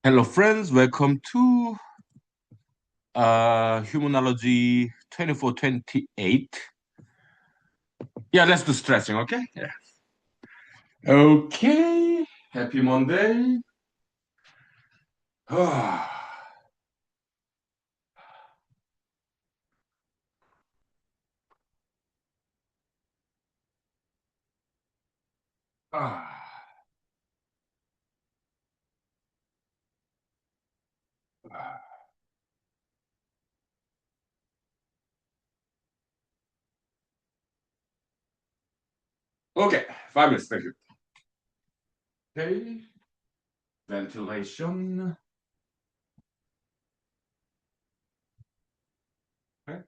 Hello, friends. Welcome to humanology 2428. Yeah, let's do stretching, okay? Yeah. Okay. Happy Monday. Okay, 5 minutes. Thank you. Okay. Ventilation. Okay.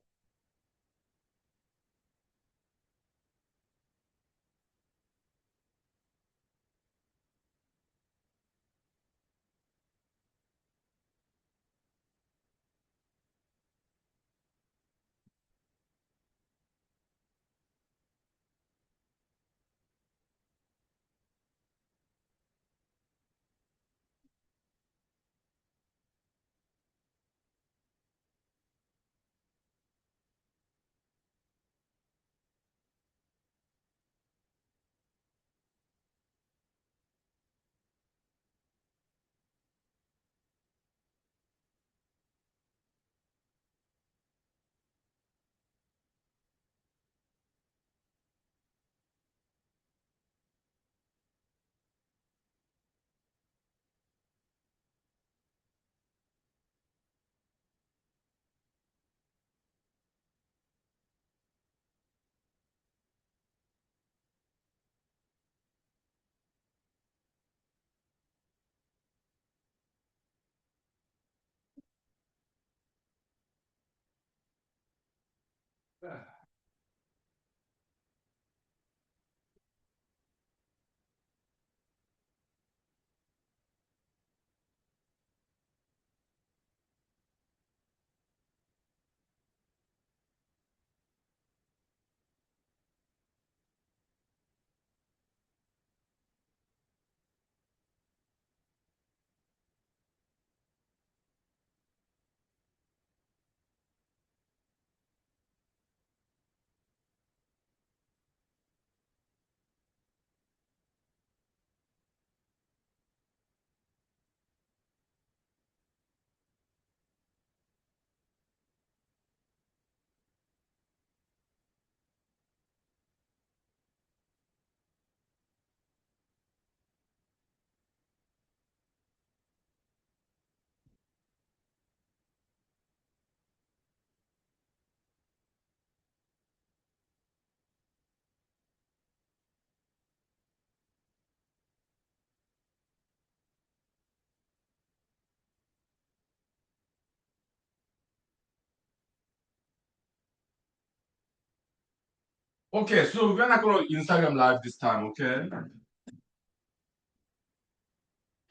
Okay, so we're not going to Instagram live this time, okay?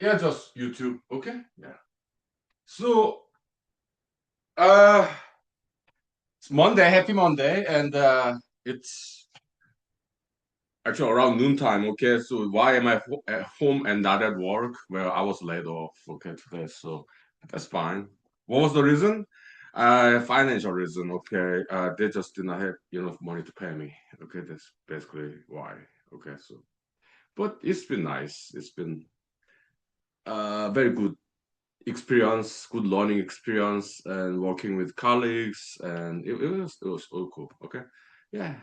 Yeah, just YouTube, okay? Yeah. So, uh, it's Monday, happy Monday, and it's actually around noontime, okay? So why am I at home and not at work? Well, I was laid off, okay, today, so that's fine. What was the reason? Financial reason, okay. They just did not have enough money to pay me. Okay, that's basically why. Okay, so but it's been nice. It's been very good experience, good learning experience, and working with colleagues, and it was all cool. Okay, yeah,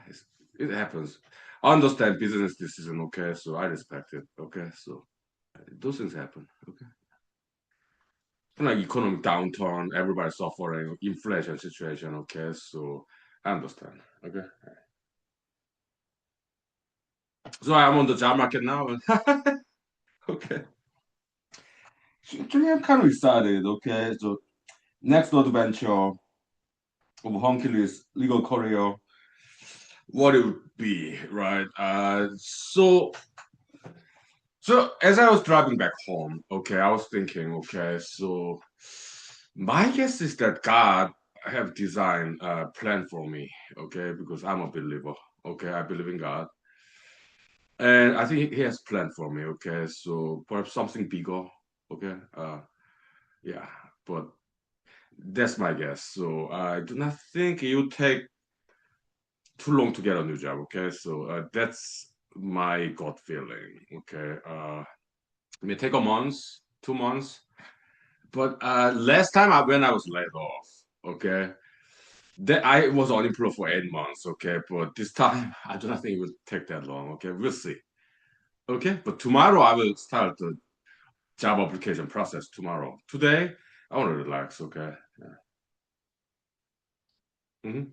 it happens. I understand business decision. Okay, so I respect it. Okay, so those things happen. Okay, like economic downturn, everybody suffering, inflation situation. Okay, so I understand. Okay, so I'm on the job market now. Okay, actually, I'm kind of excited. Okay, so next adventure of Hercules legal career, what it would be, right? So as I was driving back home, okay, I was thinking, okay, so my guess is that God have designed a plan for me, okay, because I'm a believer, okay, I believe in God, and I think He has planned for me, okay, so perhaps something bigger, okay. Yeah, but that's my guess. So I do not think it would take too long to get a new job. Okay, so that's my gut feeling. Okay, it may take a month, 2 months, but last time when I was laid off, okay, that I was unemployed for 8 months. Okay, but this time I do not think it will take that long. Okay, we'll see. Okay, but tomorrow I will start the job application process tomorrow. Today I want to relax. Okay, yeah. Hmm.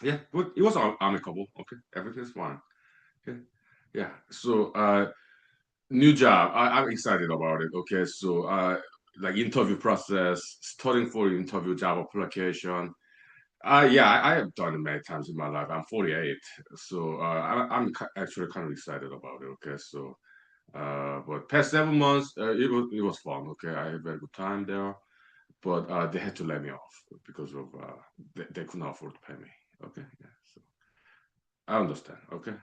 Yeah, but it was amicable. Okay, everything's fine. Okay, yeah. So new job. I'm excited about it. Okay, so like interview process, studying for interview job application. Yeah, I have done it many times in my life. I'm 48, so actually kind of excited about it. Okay, so but past 7 months, it was fun. Okay, I had a very good time there, but they had to let me off because of they could not afford to pay me. Okay, yeah, so I understand. Okay,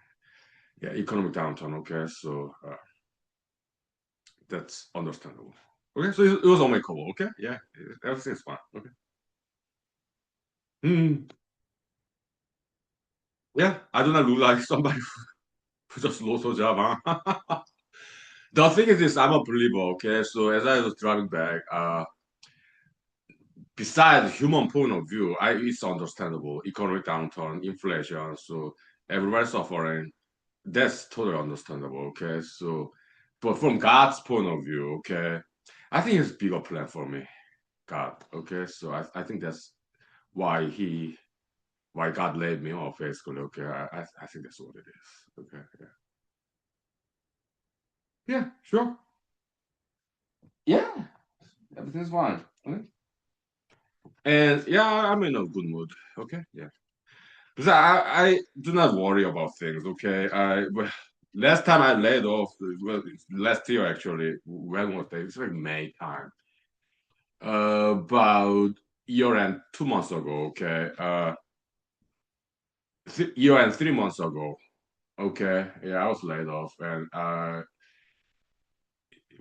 yeah, economic downturn. Okay, so that's understandable. Okay, so it was amicable. Okay, yeah, everything's fine. Okay. Hmm. Yeah, I do not look like somebody who just lost a job, huh? The thing is this, I'm a believer, okay? So as I was driving back, besides human point of view, it's understandable. Economic downturn, inflation, so everybody's suffering. That's totally understandable, okay? So, but from God's point of view, okay, I think it's a bigger plan for me, God, okay? So I think that's why why God laid me off, basically, okay? I think that's what it is, okay? Yeah, yeah, sure. Yeah, everything's fine. Okay? And yeah, I'm in a good mood. Okay, yeah. Because I do not worry about things. Okay, well, last time I laid off, well, last year actually. When was that? It's like May time. About year and 2 months ago. Okay, year and 3 months ago. Okay, yeah, I was laid off and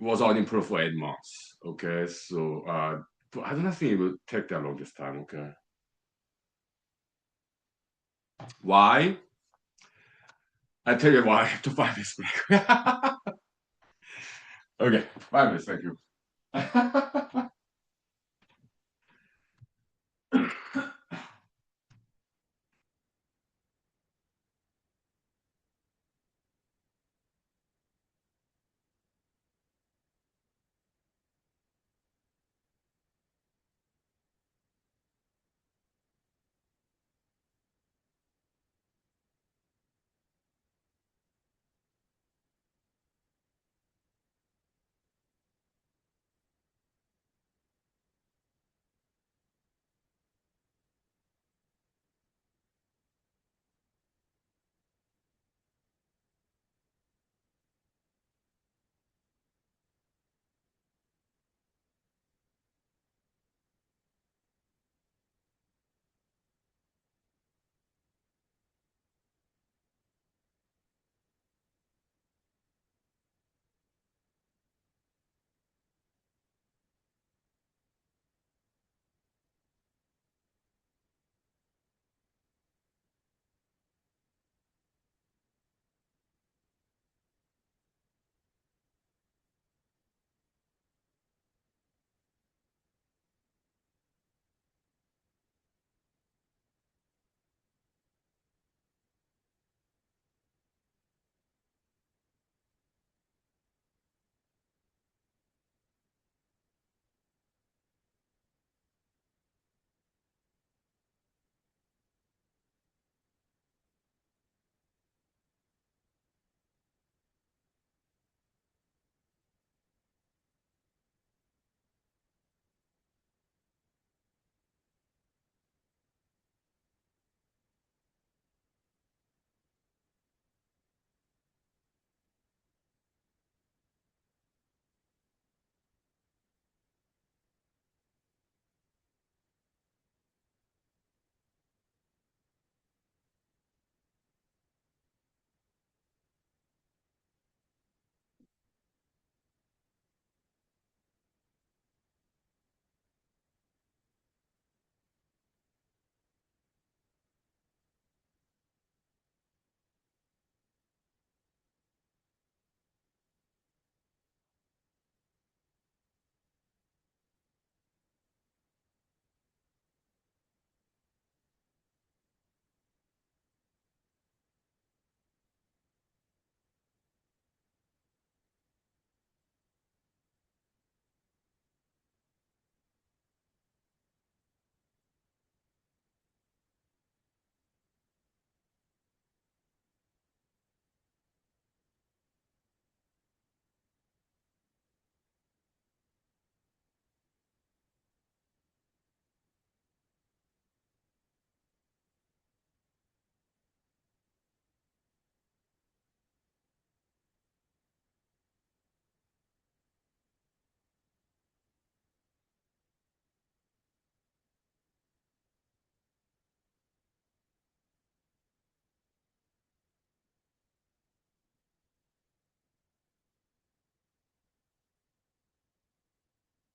was unemployed for 8 months. Okay, so but I don't think it will take that long this time. Okay, why? I tell you why. I have to find this break. Okay, 5 minutes. Thank you.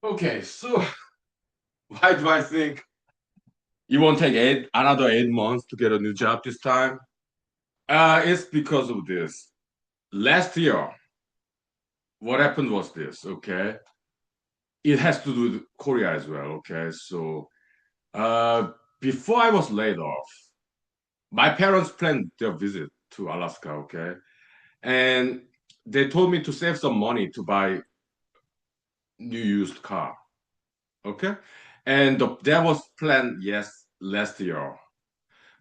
Okay, so why do I think it won't take another 8 months to get a new job this time? It's because of this. Last year, what happened was this, okay? It has to do with Korea as well, okay? So, uh, before I was laid off, my parents planned their visit to Alaska, okay? And they told me to save some money to buy new used car, okay? And that was planned, yes, last year,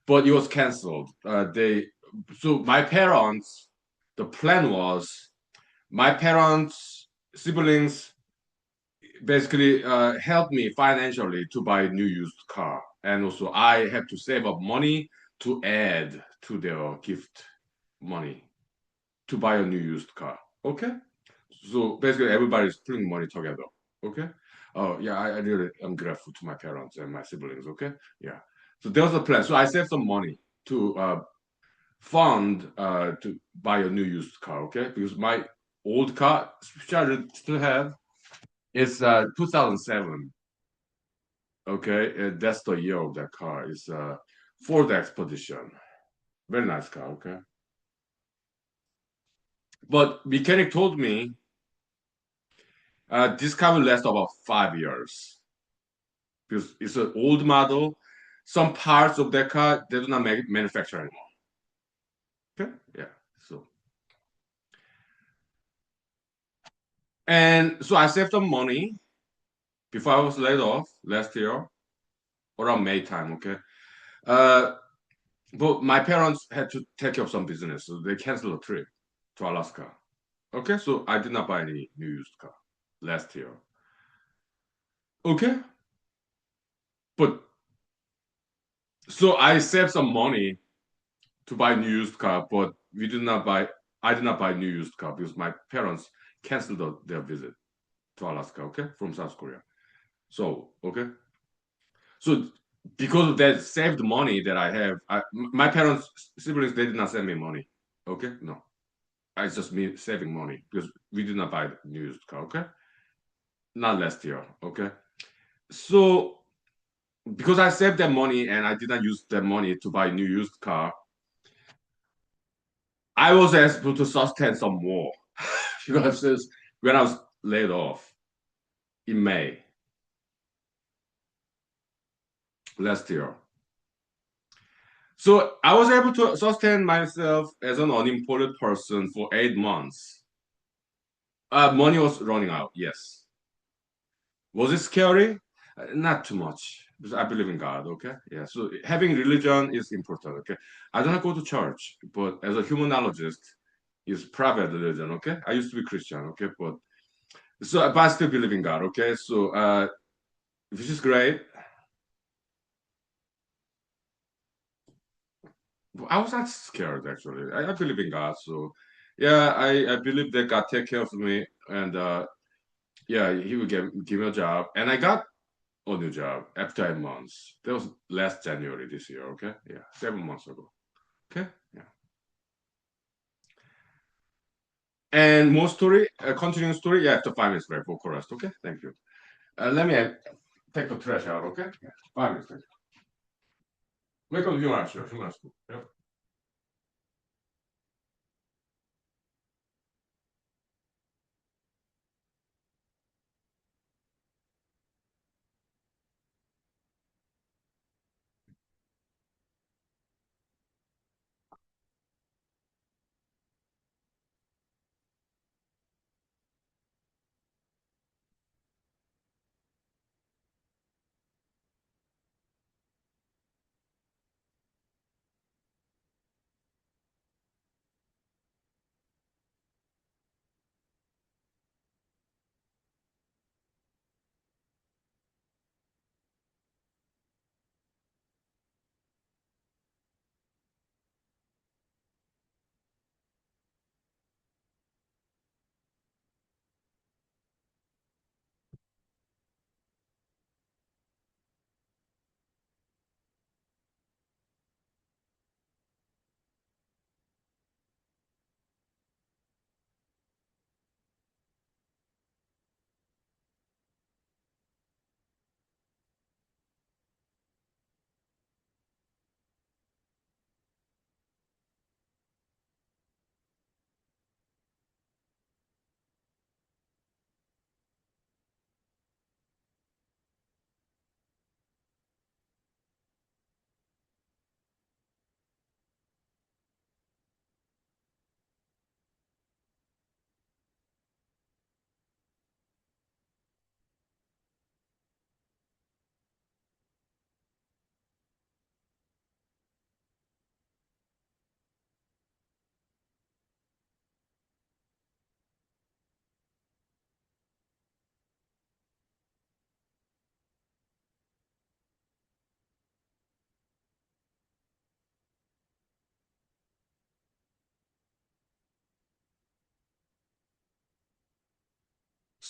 but it was canceled. So my parents, the plan was my parents, siblings basically helped me financially to buy a new used car. And also I had to save up money to add to their gift money to buy a new used car. Okay? So basically everybody's putting money together. Okay? Oh yeah, I really am grateful to my parents and my siblings. Okay? Yeah. So there was a plan. So I saved some money to fund to buy a new used car. Okay? Because my old car, which I still have, is 2007. Okay, that's the year of that car. It's Ford Expedition. Very nice car. Okay, but mechanic told me this car will last about 5 years because it's an old model. Some parts of that car they do not manufacture anymore. Okay, yeah. So and so I saved some money before I was laid off last year around May time. Okay, uh, but my parents had to take care of some business, so they canceled a trip to Alaska. Okay, so I did not buy any new used car last year. Okay, but so I saved some money to buy new used car, but we did not buy. I did not buy new used car because my parents canceled their visit to Alaska. Okay, from South Korea. So okay, so because of that saved money that I have, my parents siblings they did not send me money. Okay, no, it's just me saving money because we did not buy new used car. Okay, not last year. Okay, so because I saved that money and I didn't use that money to buy a new used car, I was able to sustain some more because when I was laid off in May last year. So I was able to sustain myself as an unemployed person for 8 months. Money was running out, yes. Was it scary? Not too much because I believe in God, okay? Yeah, so having religion is important, okay? I don't go to church, but as a humanologist, it's private religion, okay? I used to be Christian, okay? But I still believe in God, okay? So, which is great. I was not scared actually. I believe in God, so yeah, I believe that God take care of me, and yeah, He will give me a job, and I got a new job after 8 months. That was last January this year. Okay, yeah, 7 months ago. Okay, yeah, and more story, continuing story. Yeah, after 5 minutes break for chorus. Okay, thank you. Let me take the trash out. Okay, yeah, 5 minutes. Thank you. Welcome to human show. Human school. Yeah.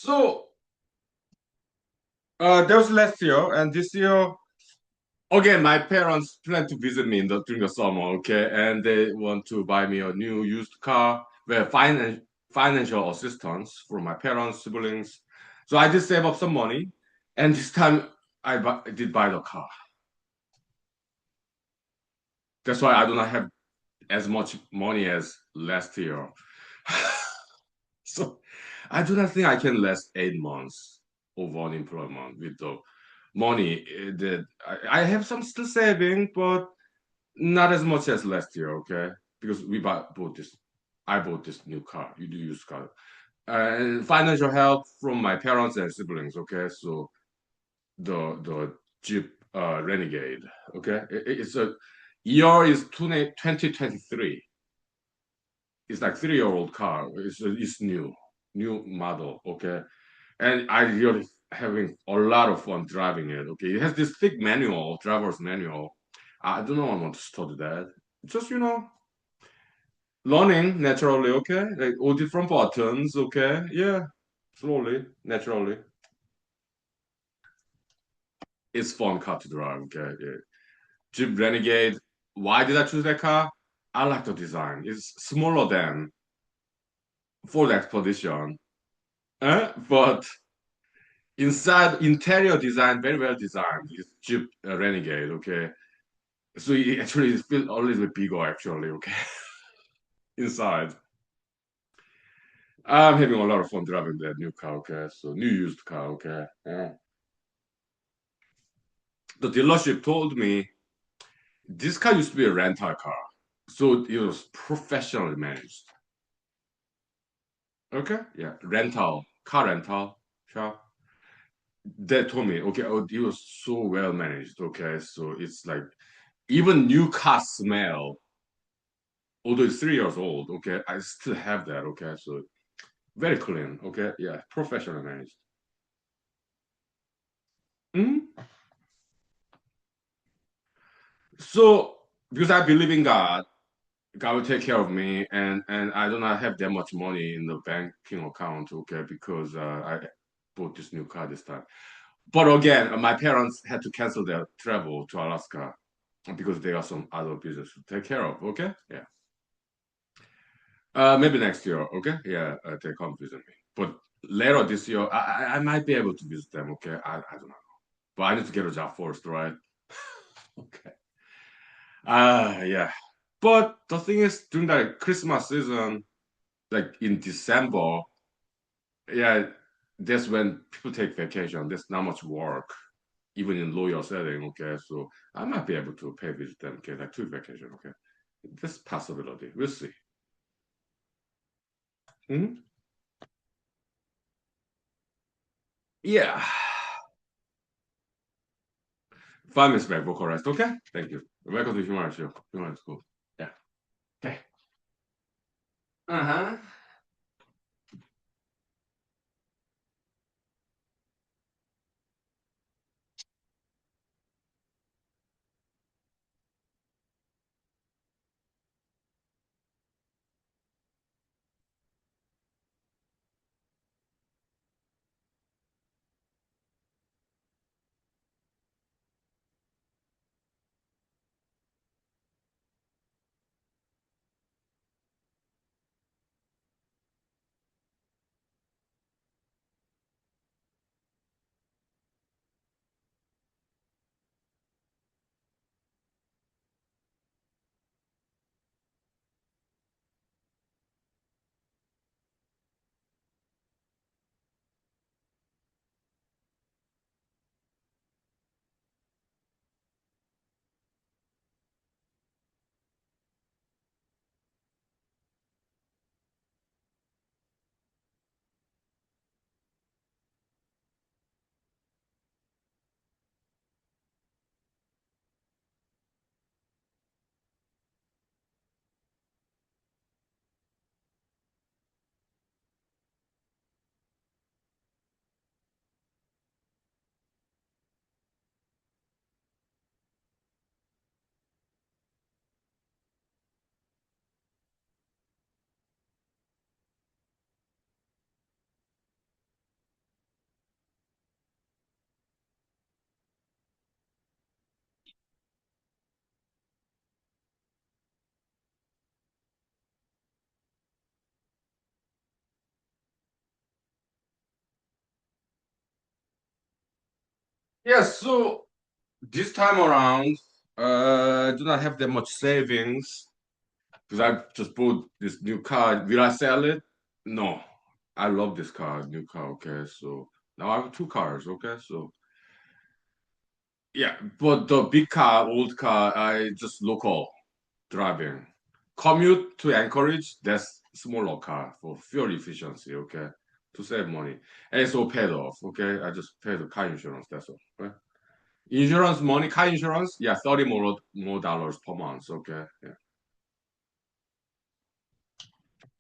So that was last year, and this year again, my parents plan to visit me during the summer, okay, and they want to buy me a new used car. Well, financial assistance from my parents, siblings. So I did save up some money, and this time I did buy the car. That's why I do not have as much money as last year. So I do not think I can last 8 months of unemployment with the money that I have some still saving, but not as much as last year, okay? Because bought this, I bought this new car, you do use car, and financial help from my parents and siblings, okay? So the Jeep Renegade, okay? It's a year is 2023. It's like 3-year-old car. It's new model, okay? And I really having a lot of fun driving it, okay? It has this thick manual, driver's manual. I don't know I want to study that. Just learning naturally, okay? Like all different buttons, okay? Yeah, slowly, naturally. It's fun car to drive, okay? Yeah. Jeep Renegade. Why did I choose that car? I like the design. It's smaller than Ford Expedition, but inside interior design very well designed. It's Jeep Renegade, okay? So it actually feels a little bit bigger, actually, okay? Inside. I'm having a lot of fun driving that new car, okay? So new used car, okay? Yeah. The dealership told me this car used to be a rental car, so it was professionally managed. Okay, yeah, car rental shop. They told me, okay, oh, it was so well managed. Okay, so it's like even new car smell, although it's 3 years old. Okay, I still have that. Okay, so very clean. Okay, yeah, professionally managed. Mhm. So because I believe in God, God will take care of me, and I do not have that much money in the banking account, okay, because I bought this new car this time. But again, my parents had to cancel their travel to Alaska because they got some other business to take care of, okay? Yeah. Maybe next year, okay? Yeah, they come visit me. But later this year, I might be able to visit them, okay? I don't know. But I need to get a job first, right? Okay. Yeah. But the thing is, during the Christmas season, like in December, yeah, that's when people take vacation. There's not much work, even in lower setting. Okay, so I might be able to pay visit them. Okay, like 2 vacation. Okay, this possibility. We'll see. Hmm. Yeah. 5 minutes back, vocal rest. Okay, thank you. Welcome to Human Show. Human School. Yeah. Okay. Uh huh. Yeah, so this time around, I do not have that much savings because I just bought this new car. Will I sell it? No. I love this car, new car. Okay, so now I have two cars. Okay, so yeah, but the big car, old car, I just local driving. Commute to Anchorage, that's smaller car for fuel efficiency. Okay, to save money, and it's all paid off. Okay, I just pay the car insurance. That's all. Right? Insurance money, car insurance, yeah, 30 more dollars per month. Okay, yeah,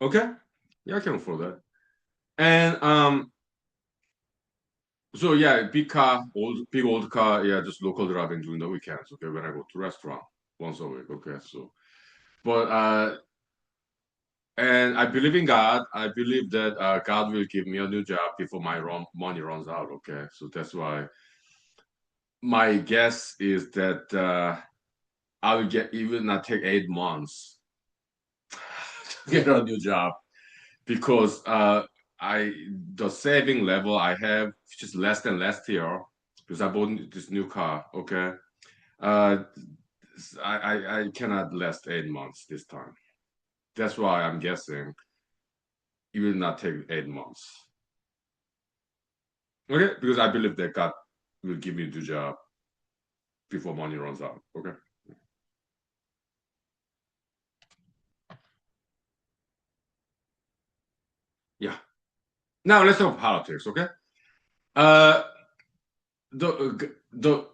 okay, yeah, I can afford that. And so yeah, big car, big old car, yeah, just local driving during the weekends. Okay, when I go to restaurant once a week. Okay, so but and I believe in God. I believe that God will give me a new job before my money runs out. Okay, so that's why my guess is that I will get even not take 8 months to get a new job because I the saving level I have which is less than last year because I bought this new car. Okay, uh, I cannot last 8 months this time. That's why I'm guessing it will not take 8 months. Okay, because I believe that God will give me the job before money runs out. Okay, yeah. Now let's talk politics. Okay, uh, the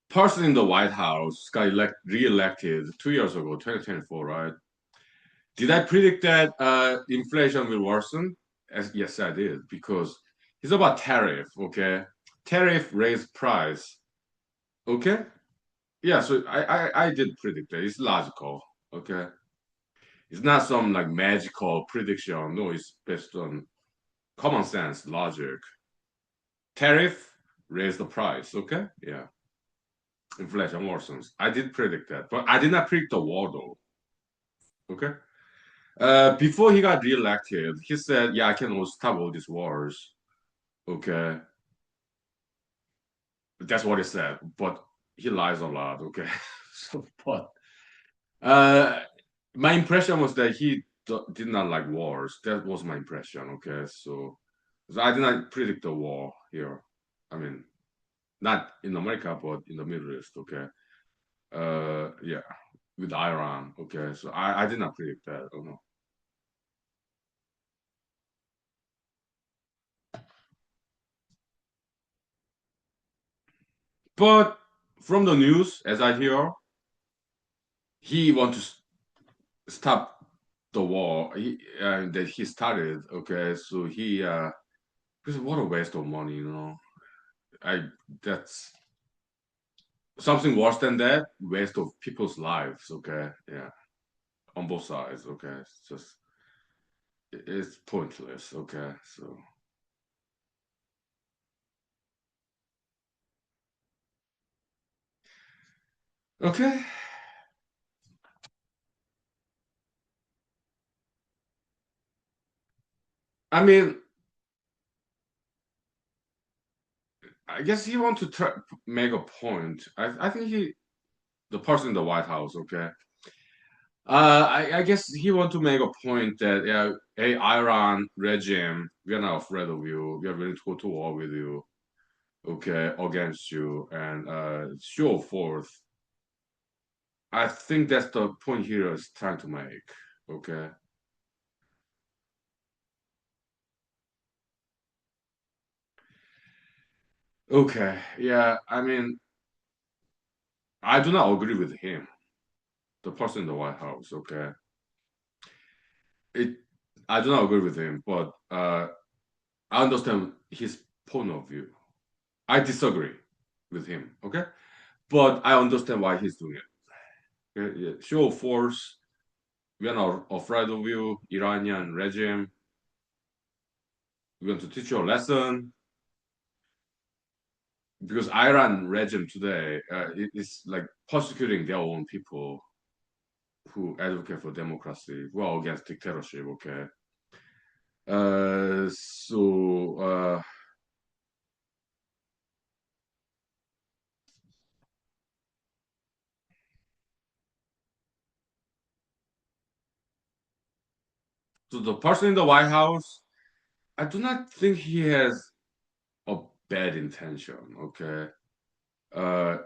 person in the White House got re-elected 2 years ago, 2024, right? Did I predict that inflation will worsen? Yes, I did because it's about tariff. Okay, tariff raise price. Okay, yeah. So I did predict that. It's logical. Okay, it's not some like magical prediction. No, it's based on common sense, logic. Tariff raise the price. Okay, yeah. Inflation worsens. I did predict that, but I did not predict the war though. Okay. Before he got reelected, he said, "Yeah, I can stop all these wars." Okay, that's what he said. But he lies a lot. Okay, so but uh, my impression was that he did not like wars. That was my impression. Okay, so I did not predict the war here. I mean, not in America, but in the Middle East. Okay, yeah, with Iran. Okay, so I did not predict that. Oh no. But from the news, as I hear, he wants to stop the war that he started. Okay, so he because what a waste of money, you know. I that's something worse than that. Waste of people's lives. Okay, yeah, on both sides. Okay, it's just it's pointless. Okay, so okay. I mean, I guess he want to make a point. I think the person in the White House. Okay, I guess he want to make a point that yeah, hey, Iran regime, we are not afraid of you. We are willing to go to war with you, okay, against you, and show forth. I think that's the point here is trying to make. Okay, okay, yeah. I mean, I do not agree with him, the person in the White House. Okay, it. I do not agree with him, but I understand his point of view. I disagree with him. Okay, but I understand why he's doing it. Yeah, show force. We are not afraid of you, Iranian regime. We want to teach you a lesson because Iran regime today is like persecuting their own people who advocate for democracy, who are against dictatorship. Okay, so So the person in the White House, I do not think he has a bad intention. Okay, uh,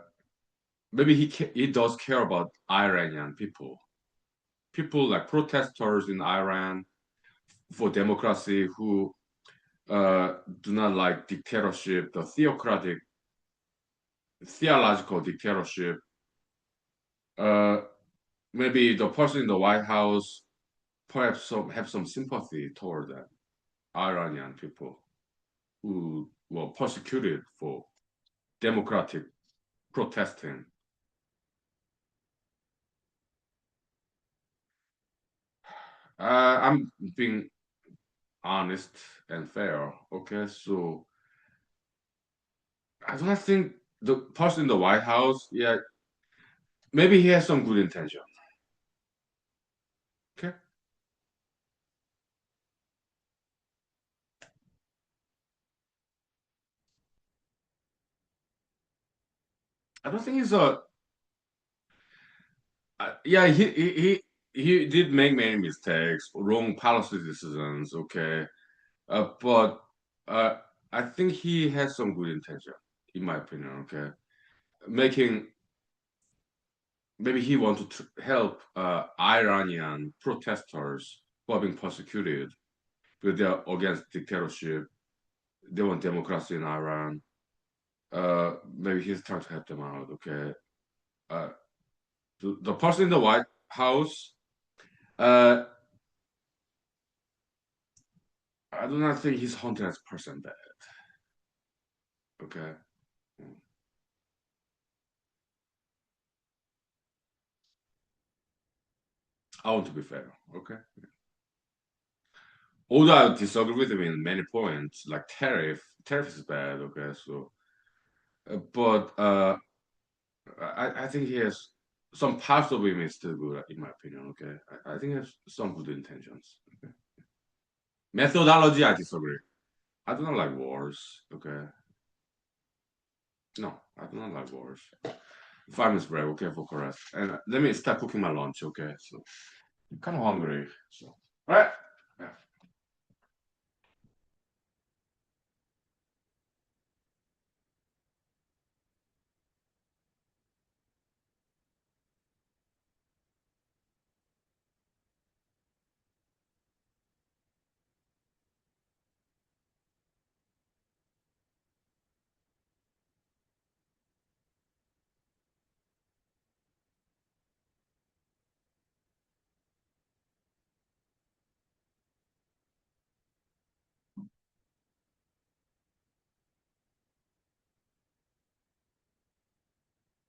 maybe he does care about Iranian people, people like protesters in Iran for democracy who do not like dictatorship, the theological dictatorship. Uh, maybe the person in the White House perhaps have some sympathy toward that Iranian people who were persecuted for democratic protesting. I'm being honest and fair. Okay, so I don't think the person in the White House, yeah, maybe he has some good intention. Okay, I don't think he's a. Yeah, he did make many mistakes, wrong policy decisions. Okay, but uh, I think he has some good intention, in my opinion. Okay, making maybe he wanted to help Iranian protesters who are being persecuted, because they are against dictatorship. They want democracy in Iran. Maybe he's trying to help them out. Okay, uh, the person in the White House, uh, I do not think he's 100% bad. Okay, I want to be fair. Okay, although I disagree with him in many points, like tariff is bad. Okay, so but I think he has some parts of him is still good, in my opinion. Okay, I think he has some good intentions. Okay, methodology, I disagree. I do not like wars. Okay, no, I do not like wars. 5 minutes break. Okay, for correct. And let me start cooking my lunch. Okay, so I'm kind of hungry. So, all right. Yeah.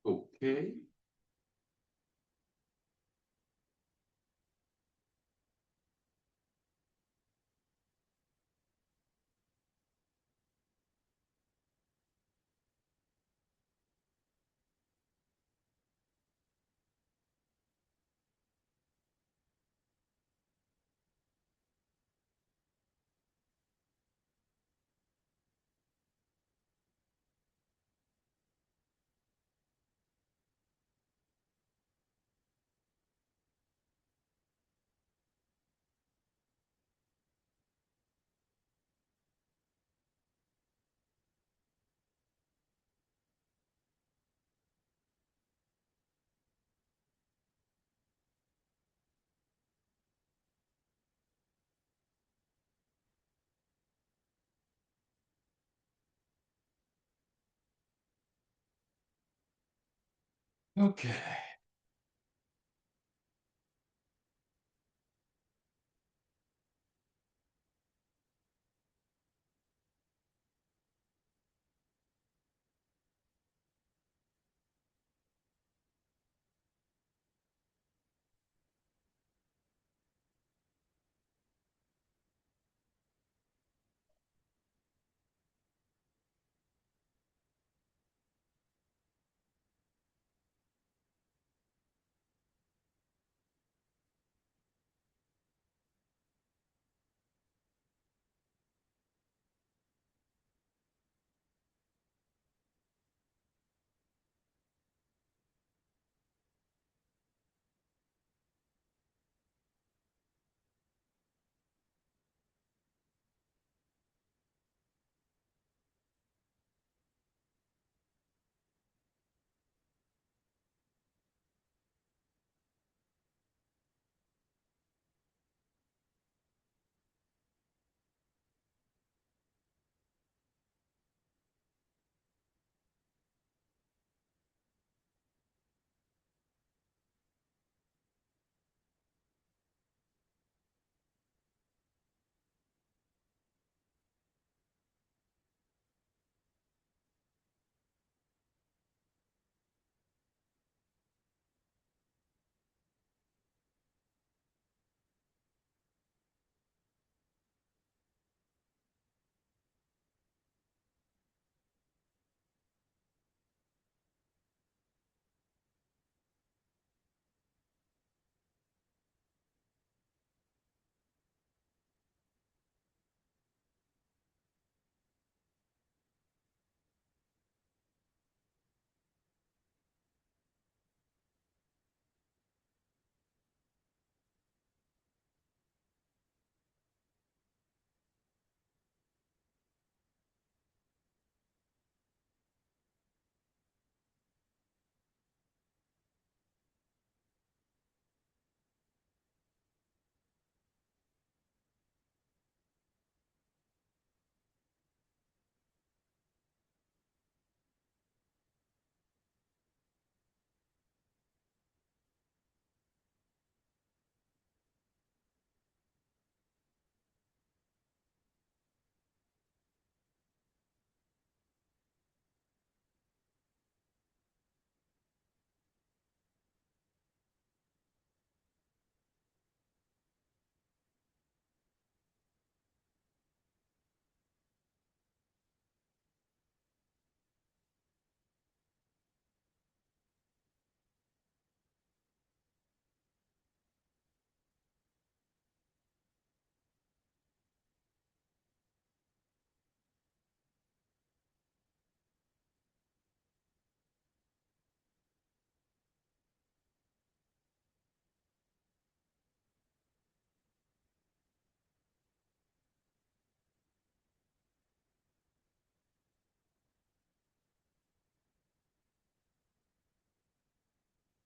Okay. Okay.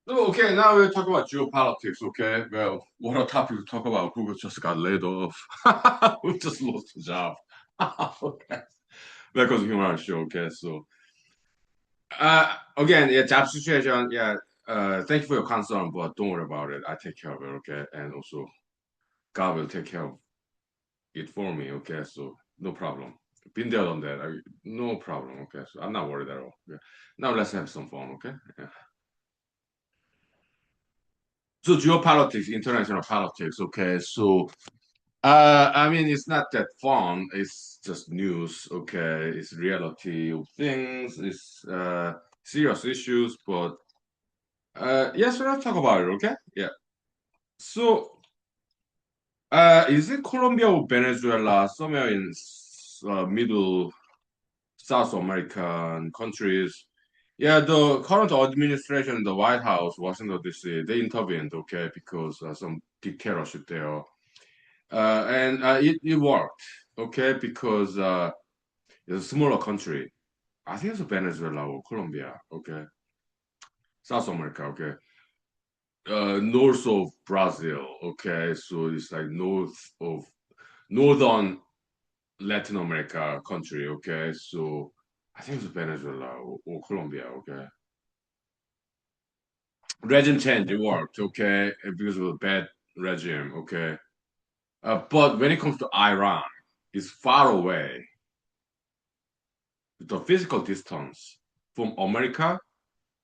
So, okay, now we're talking about geopolitics, okay? Well, what a topic to talk about. Google just got laid off. Who just lost a job. Okay. Because humanology, okay? So, again, yeah, job situation, yeah. Thank you for your concern, but don't worry about it. I take care of it, okay? And also, God will take care of it for me, okay? So, no problem. Been there, done that. No problem, okay? So, I'm not worried at all. Yeah. Now, let's have some fun, okay? Yeah. So, geopolitics, international politics, okay? So, I mean, it's not that fun. It's just news, okay? It's reality of things. It's serious issues, but yes, we'll talk about it, okay? Yeah. So, is it Colombia or Venezuela? Somewhere in middle South American countries. Yeah, the current administration, the White House, Washington D.C., they intervened, okay, because some dictatorship there, and it worked, okay, because it's a smaller country. I think it's Venezuela or Colombia, okay, South America, okay, north of Brazil, okay, so it's like north of northern Latin America country, okay, so I think it's Venezuela or Colombia, okay. Regime change it worked, okay, because of a bad regime, okay. But when it comes to Iran, it's far away. The physical distance from America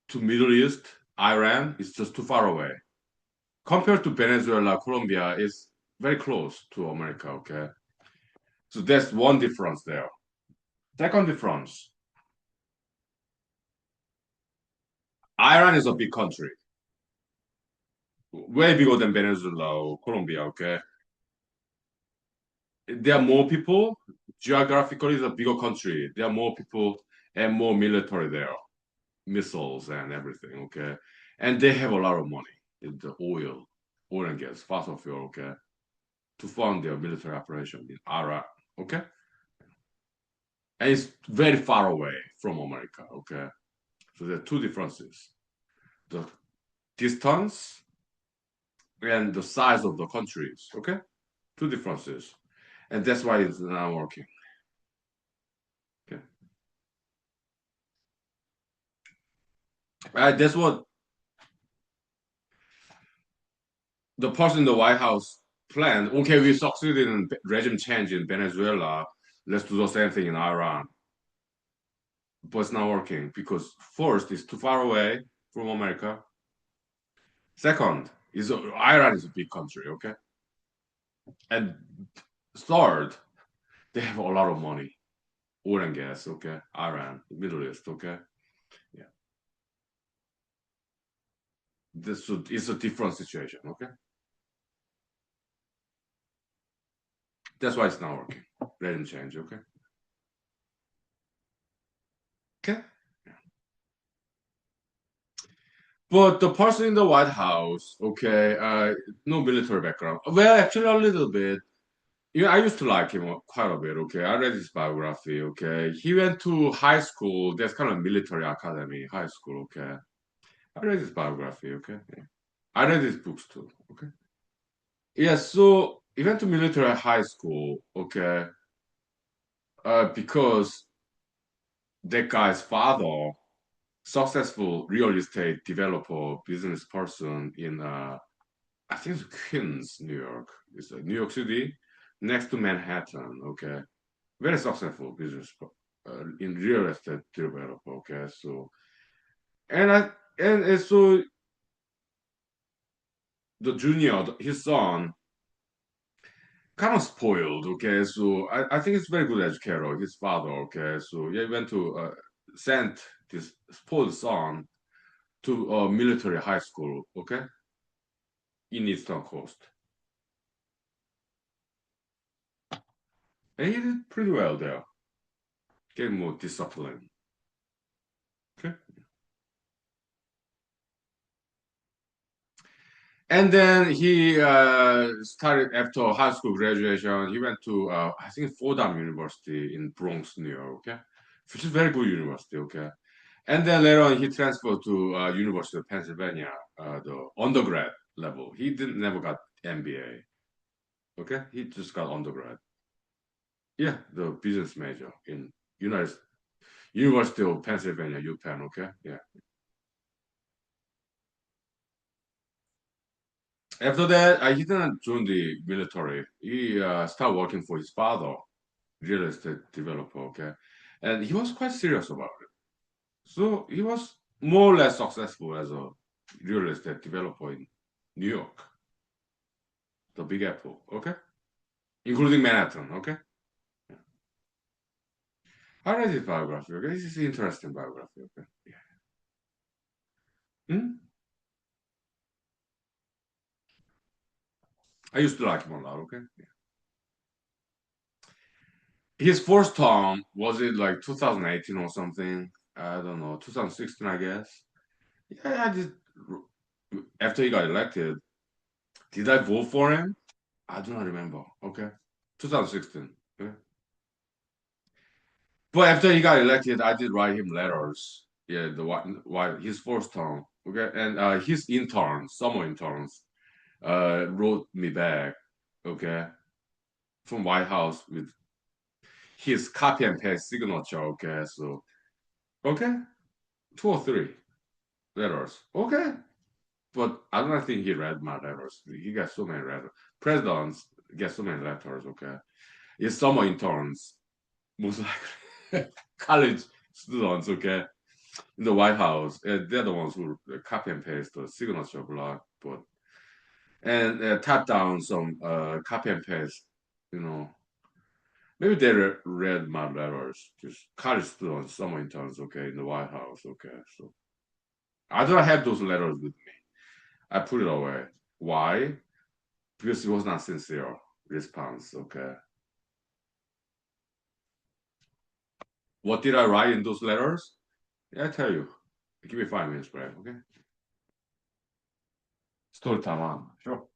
to Middle East, Iran is just too far away. Compared to Venezuela, Colombia is very close to America, okay? So that's one difference there. Second difference, Iran is a big country, way bigger than Venezuela or Colombia, okay? There are more people. Geographically, it's a bigger country. There are more people and more military there, missiles and everything, okay? And they have a lot of money in the oil and gas, fossil fuel, okay? To fund their military operation in Iraq, okay? And it's very far away from America, okay? So there are two differences. The distance and the size of the countries, okay? Two differences. And that's why it's not working. Okay. That's what the person in the White House planned. Okay, we succeeded in regime change in Venezuela. Let's do the same thing in Iran. But it's not working because first, it's too far away from America. Second, is Iran is a big country, okay? And third, they have a lot of money, oil and gas, okay? Iran, Middle East, okay? Yeah, this is a different situation, okay? That's why it's not working. Regime change, okay? Okay. But the person in the White House, okay, no military background. Well, actually, a little bit. Yeah, I used to like him quite a bit. Okay, I read his biography. Okay, he went to high school. That's kind of military academy, high school. Okay, I read his biography. Okay, yeah. I read his books too. Okay, yeah. So he went to military high school. Okay, because that guy's father, successful real estate developer, business person in I think it's Queens, New York. It's New York City, next to Manhattan. Okay, very successful business in real estate developer. Okay, so and I and so the junior, his son, kind of spoiled. Okay, so I think it's very good educator. His father. Okay, so yeah, he went to sent this spoiled son to a military high school. Okay, in Eastern Coast, and he did pretty well there. Get more discipline. Okay. And then he started after high school graduation. He went to I think Fordham University in Bronx, New York. Okay, which is very good university. Okay, And then later on, he transferred to University of Pennsylvania, the undergrad level. He didn't never got MBA. Okay, he just got undergrad. Yeah, the business major in United University of Pennsylvania, UPenn. Okay, yeah. After that, he didn't join the military. He started working for his father, real estate developer. Okay, and he was quite serious about it. So he was more or less successful as a real estate developer in New York, the Big Apple. Okay, including Manhattan. Okay, I read his biography. Okay, this is an interesting biography. Okay, yeah. Hmm? I used to like him a lot. Okay, yeah. His first term was it like 2018 or something? I don't know, 2016, I guess. Yeah, I just after he got elected, did I vote for him? I do not remember. Okay, 2016. Okay. But after he got elected, I did write him letters. Yeah, the why his first term. Okay, and his interns, summer interns, wrote me back. Okay, from White House with his copy and paste signature. Okay, so okay, two or three letters. Okay, but I don't think he read my letters. He got so many letters. Presidents get so many letters. Okay, his summer interns, most likely college students. Okay, in the White House, they're the ones who copy and paste the signature block, but and type down some copy and paste. You know, maybe they read my letters. Just college students, summer interns. Okay, in the White House. Okay, so I don't have those letters with me. I put it away. Why? Because it was not sincere response. Okay, what did I write in those letters? Yeah, I tell you. Give me 5 minutes, Brad. Okay. Story time on. Sure.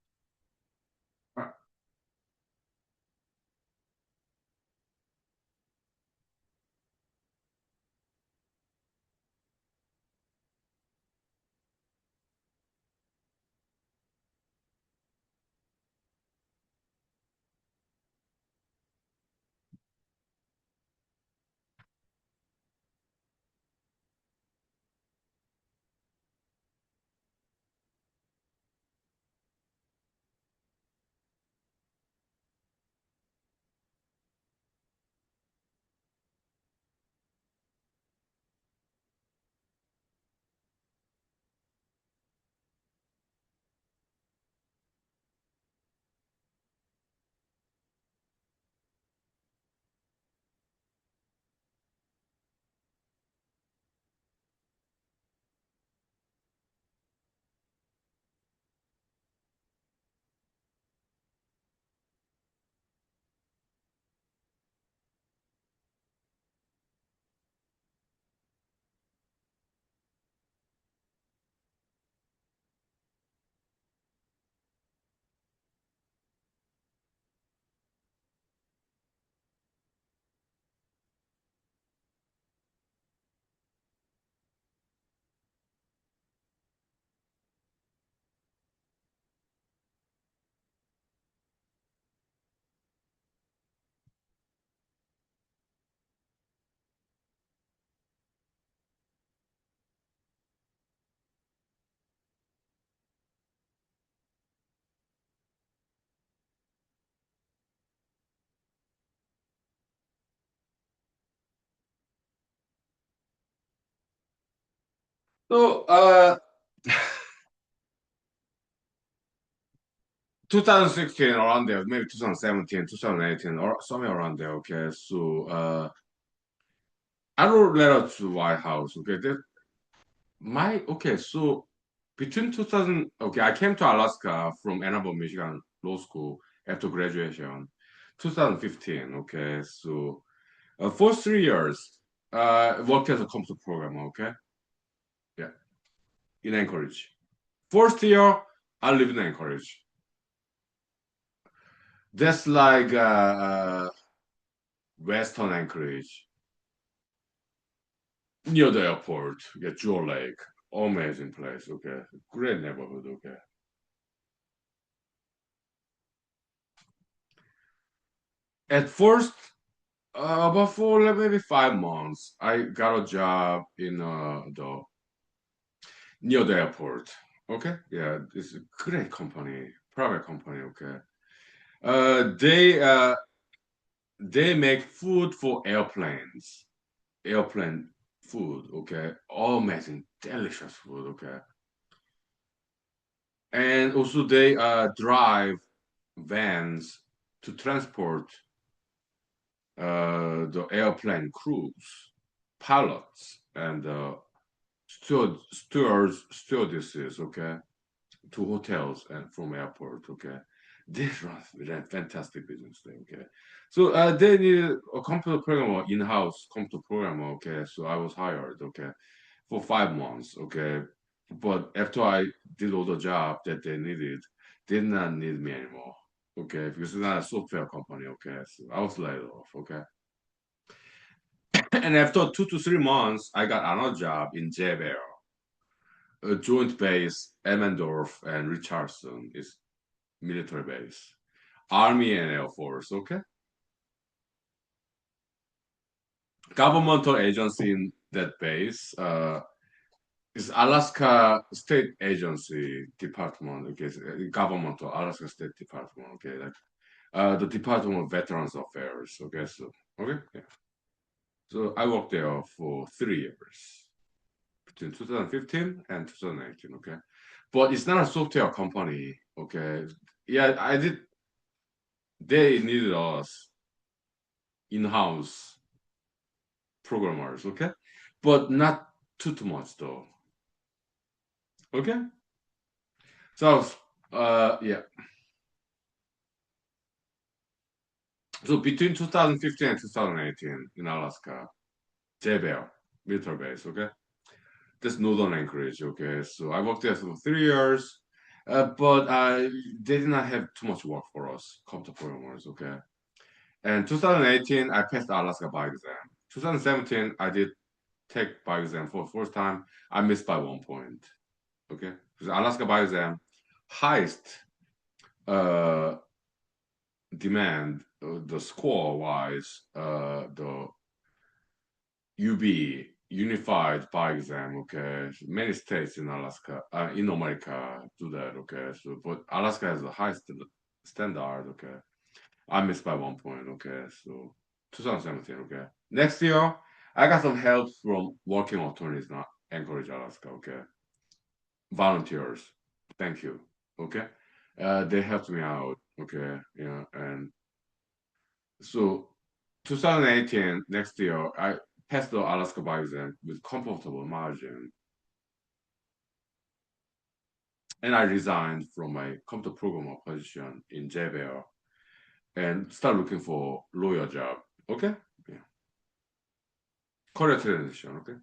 So, 2016 around there, maybe 2017, 2018, or somewhere around there. Okay, so I wrote a letter to White House. Okay, so between 2000, okay, I came to Alaska from Ann Arbor, Michigan Law School after graduation, 2015. Okay, so for 3 years, worked as a computer programmer. Okay, yeah, in Anchorage. First year, I lived in Anchorage. That's like Western Anchorage. near the airport. Yeah, Jewel Lake, amazing place. Okay, great neighborhood. Okay. At first, about for like maybe 5 months, I got a job in the near the airport. Okay, yeah, it's a great company, private company. Okay, they make food for airplanes, airplane food. Okay, all amazing, delicious food. Okay, and also they drive vans to transport the airplane crews, pilots, and stewardesses. Okay, to hotels and from airport. Okay, they run fantastic business there. Okay, so they need a computer programmer, in-house computer programmer. Okay, so I was hired. Okay, for 5 months. Okay, but after I did all the job that they needed, they did not need me anymore. Okay, because it's not a software company. Okay, so I was laid off. Okay, and after 2 to 3 months, I got another job in JBL, a joint base, Emmendorf and Richardson is military base, Army and Air Force. Okay, governmental agency in that base. Is Alaska State Agency Department. Okay, it's, governmental Alaska State Department. Okay, like the Department of Veterans Affairs. Okay, so okay, yeah. So I worked there for 3 years between 2015 and 2018. Okay, but it's not a software company. Okay, yeah, I did. They needed us in-house programmers. Okay, but not too much though. Okay, so yeah. So between 2015 and 2018 in Alaska, JBL, military base. Okay, that's northern Anchorage. Okay, so I worked there for 3 years, but they did not have too much work for us, computer programmers. Okay, and 2018 I passed the Alaska bar exam. 2017 I did take bar exam for the first time. I missed by 1 point. Okay, because Alaska bar exam highest uh, demand, the score wise, the UB, Unified Bar Exam. Okay, many states in Alaska, in America, do that. Okay, so but Alaska has the highest standard. Okay, I missed by 1 point. Okay, so 2017. Okay, next year I got some help from working attorneys in Anchorage, Alaska. Okay, volunteers. Thank you. Okay, they helped me out. Okay, yeah, and so 2018, next year, I passed the Alaska bar exam with comfortable margin, and I resigned from my computer programmer position in JBL and start looking for lawyer job. Okay, yeah, career transition. Okay,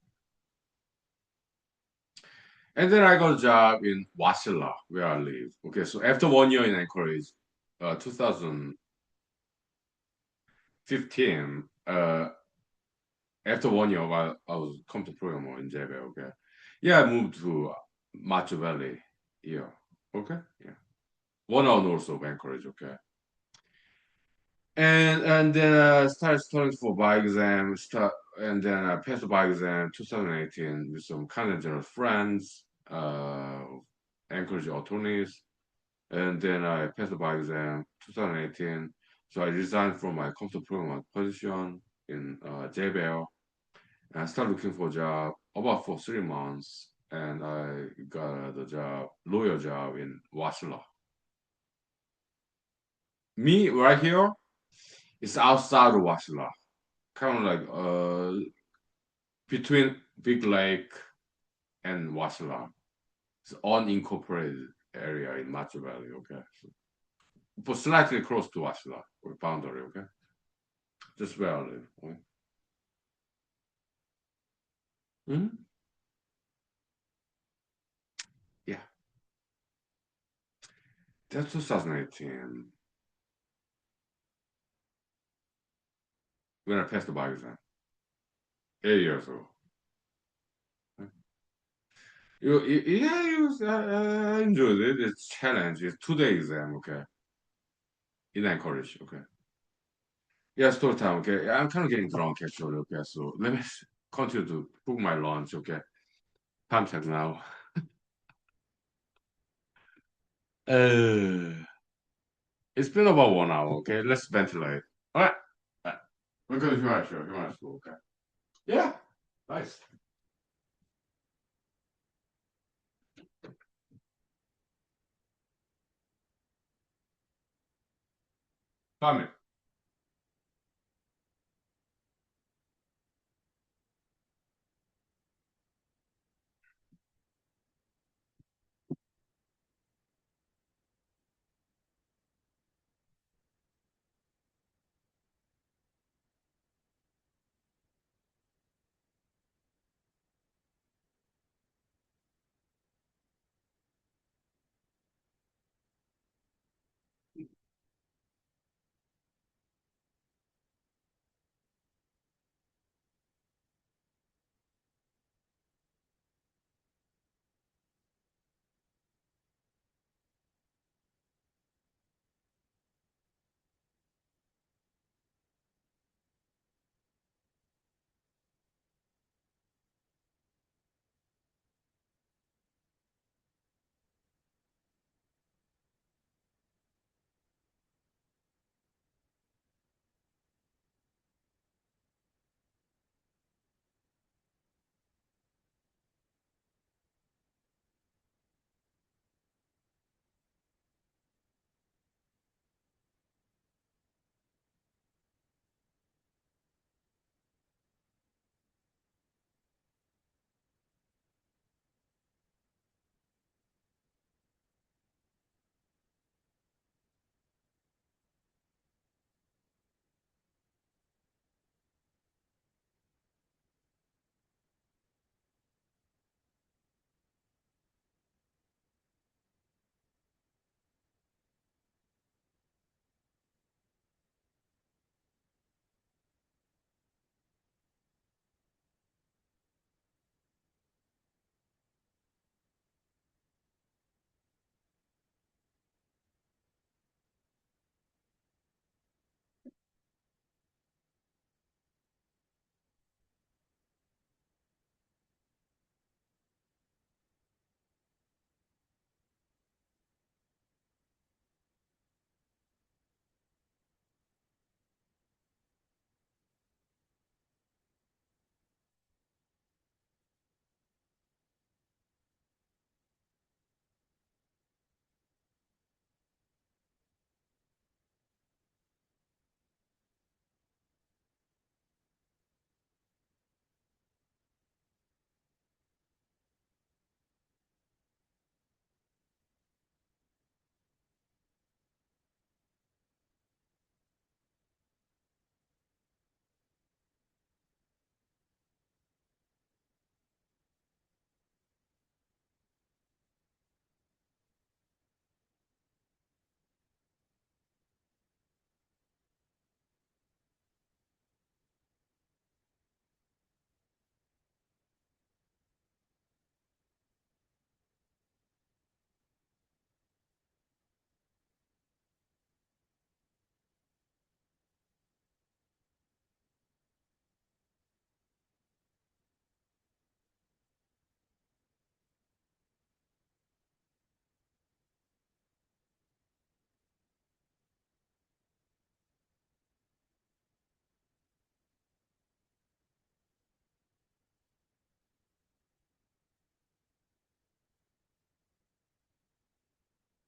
and then I got a job in Wasilla, where I live. Okay, so after 1 year in Anchorage, 2015, after 1 year, while I was computer programmer in JBL. Okay, yeah, I moved to Macho Valley. Yeah, okay, yeah. 1 hour north of Anchorage, okay. And then I started studying for bar exam, and then I passed the bar exam 2018 with some Canadian friends, Anchorage attorneys, and then I passed the bar exam 2018. So I resigned from my computer programmer position in JBL, and I started looking for a job about for 3 months, and I got the job, lawyer job in Wasilla. Me right here, it's outside of Wasilla, kind of like between Big Lake and Wasilla. It's unincorporated area in Macho Valley. Okay, so, but slightly close to Wasilla or boundary. Okay, just where I live. Okay? Mhm. Yeah, that's 2018 when I passed the bar exam 8 years ago. Yeah, I enjoyed it. It's challenge. It's 2 day exam. Okay, in college. Okay. Yeah, story time. Okay, I'm kind of getting drunk actually. Okay, so let me continue to book my lunch. Okay, time check now. Uh, it's been about 1 hour. Okay, let's ventilate. All right. We're going to human show. Human school. Okay. Yeah. Nice. 5 minutes.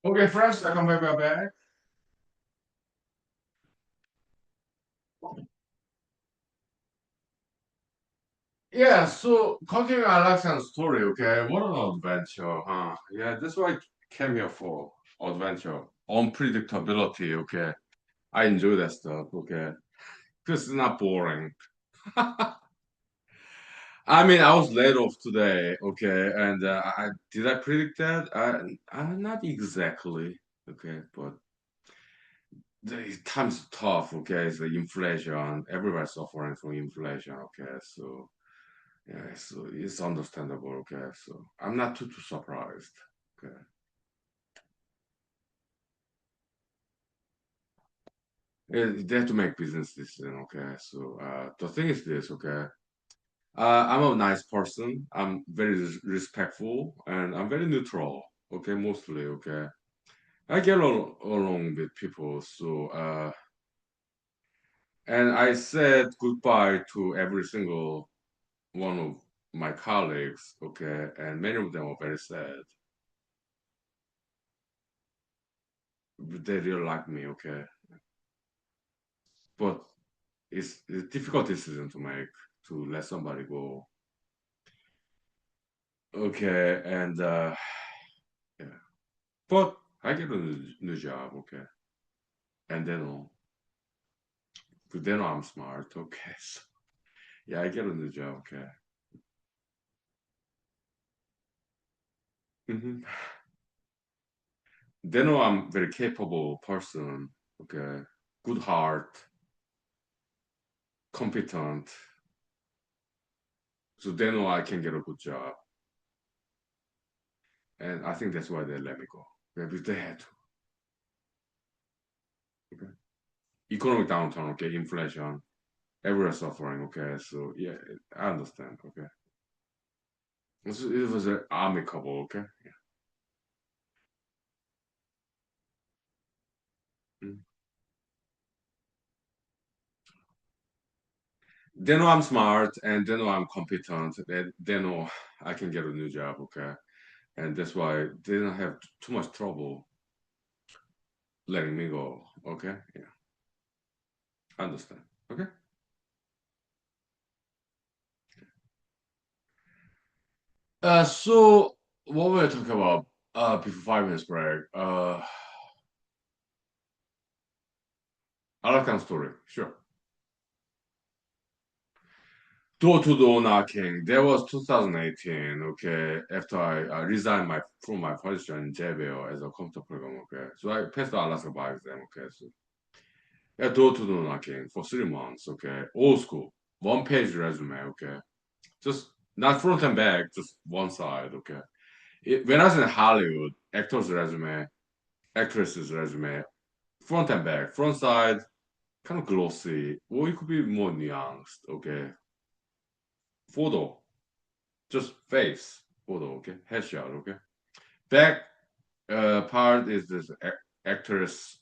Okay, friends, I come back. Yeah, so continuing Alexander's story, okay, what an adventure, huh? Yeah, that's what I came here for. Adventure, unpredictability, okay. I enjoy that stuff, okay. This is not boring. I mean, I was laid off today, okay, and did I predict that? Not exactly, okay, but the times tough, okay. It's the inflation, everybody's suffering from inflation, okay. So Yeah, so it's understandable. Okay, so I'm not too surprised. Okay, they have to make business decision. Okay, so the thing is this. Okay, I'm a nice person. I'm very respectful, and I'm very neutral. Okay, mostly. Okay, I get along with people. So and I said goodbye to every single one of my colleagues. Okay, and many of them were very sad. They really like me. Okay, but it's a difficult decision to make to let somebody go. Okay, and yeah, but I get a new job. Okay, and then I'm smart. Okay, so yeah, I get a new job. Okay, hmm then I'm very capable person. Okay, good heart, competent. So then I can get a good job, and I think that's why they let me go. Maybe they had to. Okay, economic downturn. Okay, inflation. Everyone's suffering. Okay, so yeah, I understand. Okay. It was amicable, okay? Yeah. Mm. They know I'm smart and they know I'm competent. They know I can get a new job, okay? And that's why they don't have too much trouble letting me go, okay? Yeah, I understand, okay? So what were we talking about before 5 minutes break? Alakan story, sure. Door-to-door knocking. That was 2018. Okay, after I resigned from my position in JBL as a computer programmer. Okay, so I passed the Alaska bar exam. Okay, so yeah, door-to-door knocking for 3 months. Okay, old school, one-page resume. Okay, just not front and back, just one side. Okay, when I was in Hollywood, actor's resume, actress's resume, front and back, front side kind of glossy, or it could be more nuanced. Okay, photo just face photo, okay? Headshot, okay? Back part is this actor's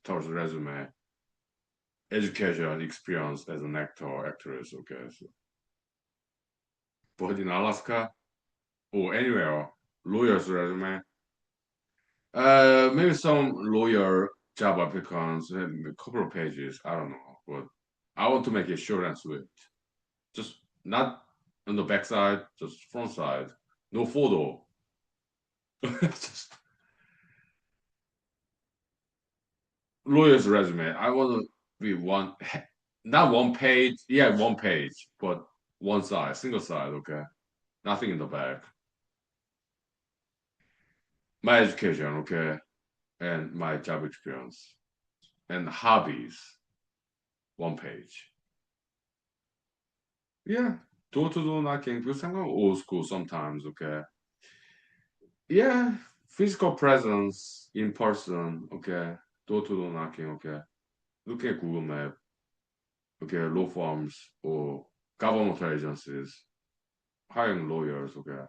resume, education, experience as an actor, actress, okay? So, but in Alaska or anywhere, lawyer's resume, maybe some lawyer job applicants, a couple of pages, I don't know, but I want to make it short and sweet. Just not on the back side, just front side, no photo. Just lawyer's resume. I want to be not one page. Yeah, one page, but one side, single side. Okay, nothing in the back. My education, okay, and my job experience and hobbies, one page. Yeah, door to door knocking because I'm old school sometimes. Okay, yeah, physical presence in person. Okay, door to door knocking. Okay, look at Google Map. Okay, law firms or governmental agencies hiring lawyers. Okay.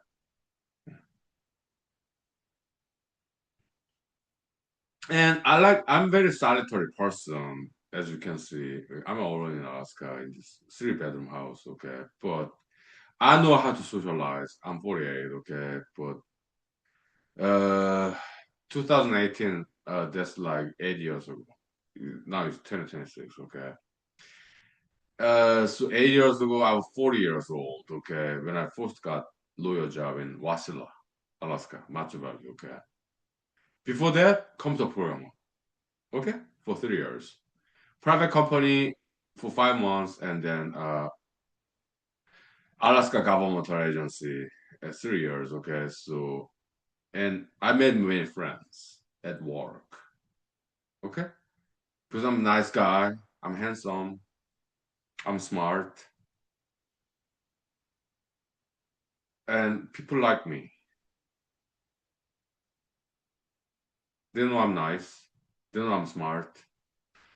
And I'm very solitary person, as you can see. I'm alone in Alaska in this three-bedroom house, okay? But I know how to socialize. I'm 48, okay? But 2018, that's like 8 years ago. Now it's 2026, okay? So 8 years ago, I was 40 years old, okay? When I first got lawyer job in Wasilla, Alaska, Matcho Valley, okay? Before that, computer programmer, okay? For 3 years. Private company for 5 months, and then Alaska governmental agency 3 years. Okay, so and I made many friends at work. Okay, because I'm a nice guy, I'm handsome, I'm smart, and people like me. They know I'm nice. They know I'm smart.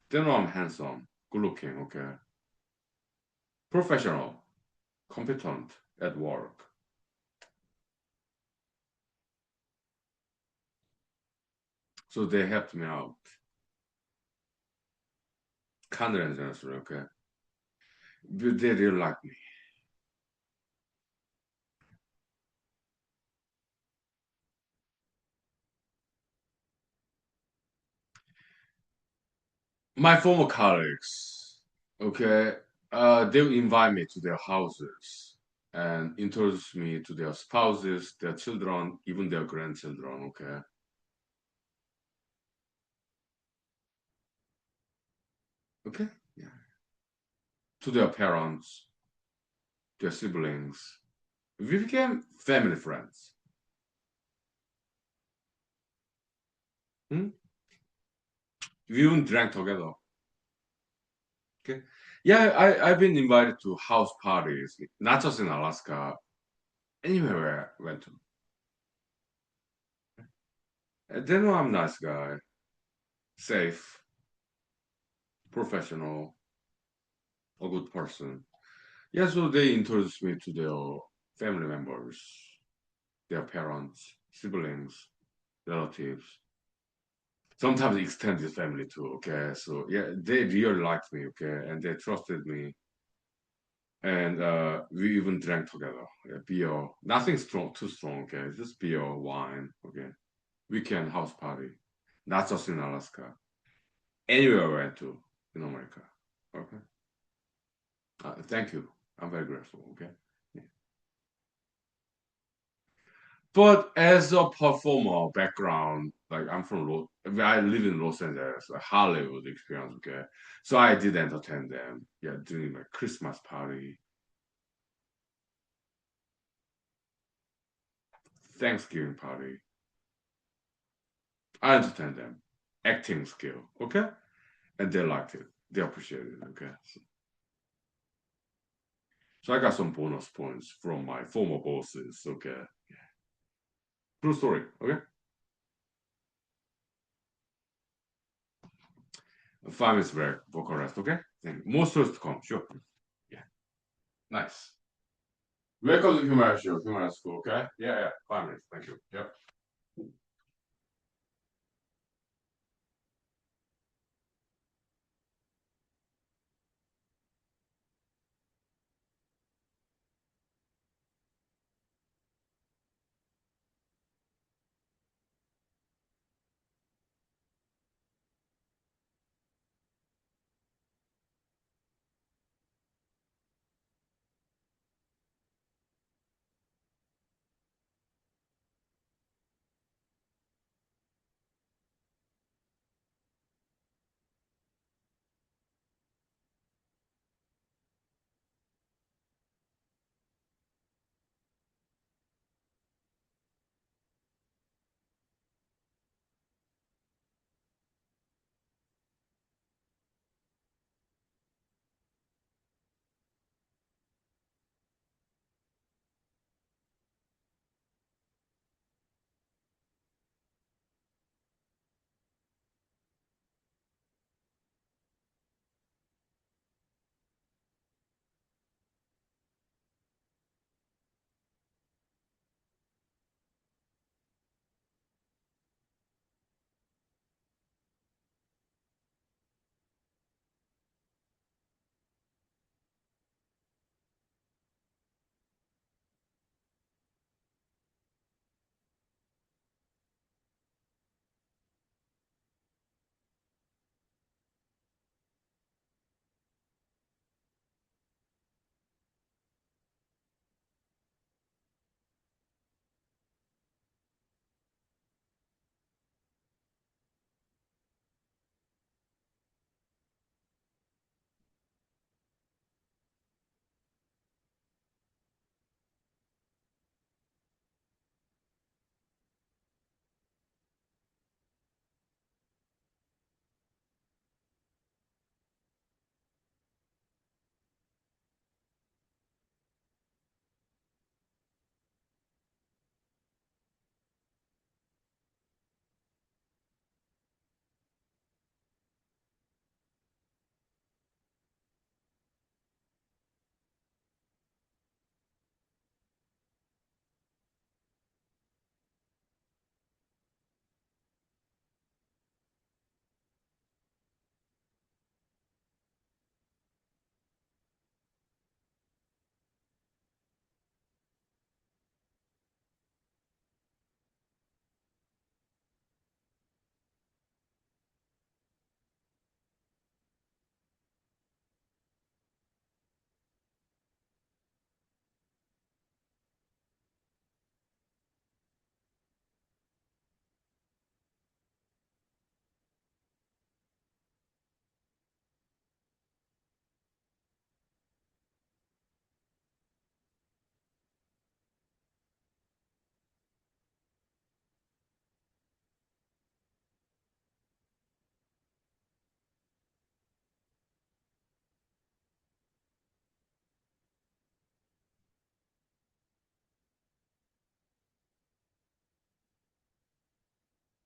They know I'm handsome, good looking, okay? Professional, competent at work. So they helped me out. Kind and generously, okay? But they really like me. My former colleagues, okay, they will invite me to their houses and introduce me to their spouses, their children, even their grandchildren, okay? Okay? Yeah. To their parents, their siblings. We became family friends. Hmm? We even drank together. Okay. Yeah, I've been invited to house parties, not just in Alaska, anywhere I went to. And they know I'm a nice guy, safe, professional, a good person. Yeah, so they introduced me to their family members, their parents, siblings, relatives, sometimes extended family too. Okay, so yeah, they really liked me. Okay, and they trusted me, and we even drank together. Yeah, beer, nothing strong, too strong. Okay, just beer, wine. Okay, weekend house party, not just in Alaska, anywhere I went to in America. Okay, thank you. I'm very grateful. Okay. Yeah. But as a performer background, like I live in Los Angeles, a Hollywood experience, okay? So I did entertain them, yeah, during my Christmas party, Thanksgiving party. I entertained them, acting skill, okay? And they liked it. They appreciated it, okay? So I got some bonus points from my former bosses, okay? True story, okay? 5 minutes break, vocal rest, okay? Thank you. More stories to come, sure. Yeah, nice. Welcome to Humor Show, Humor School, okay? Yeah, yeah, 5 minutes, thank you. Yep.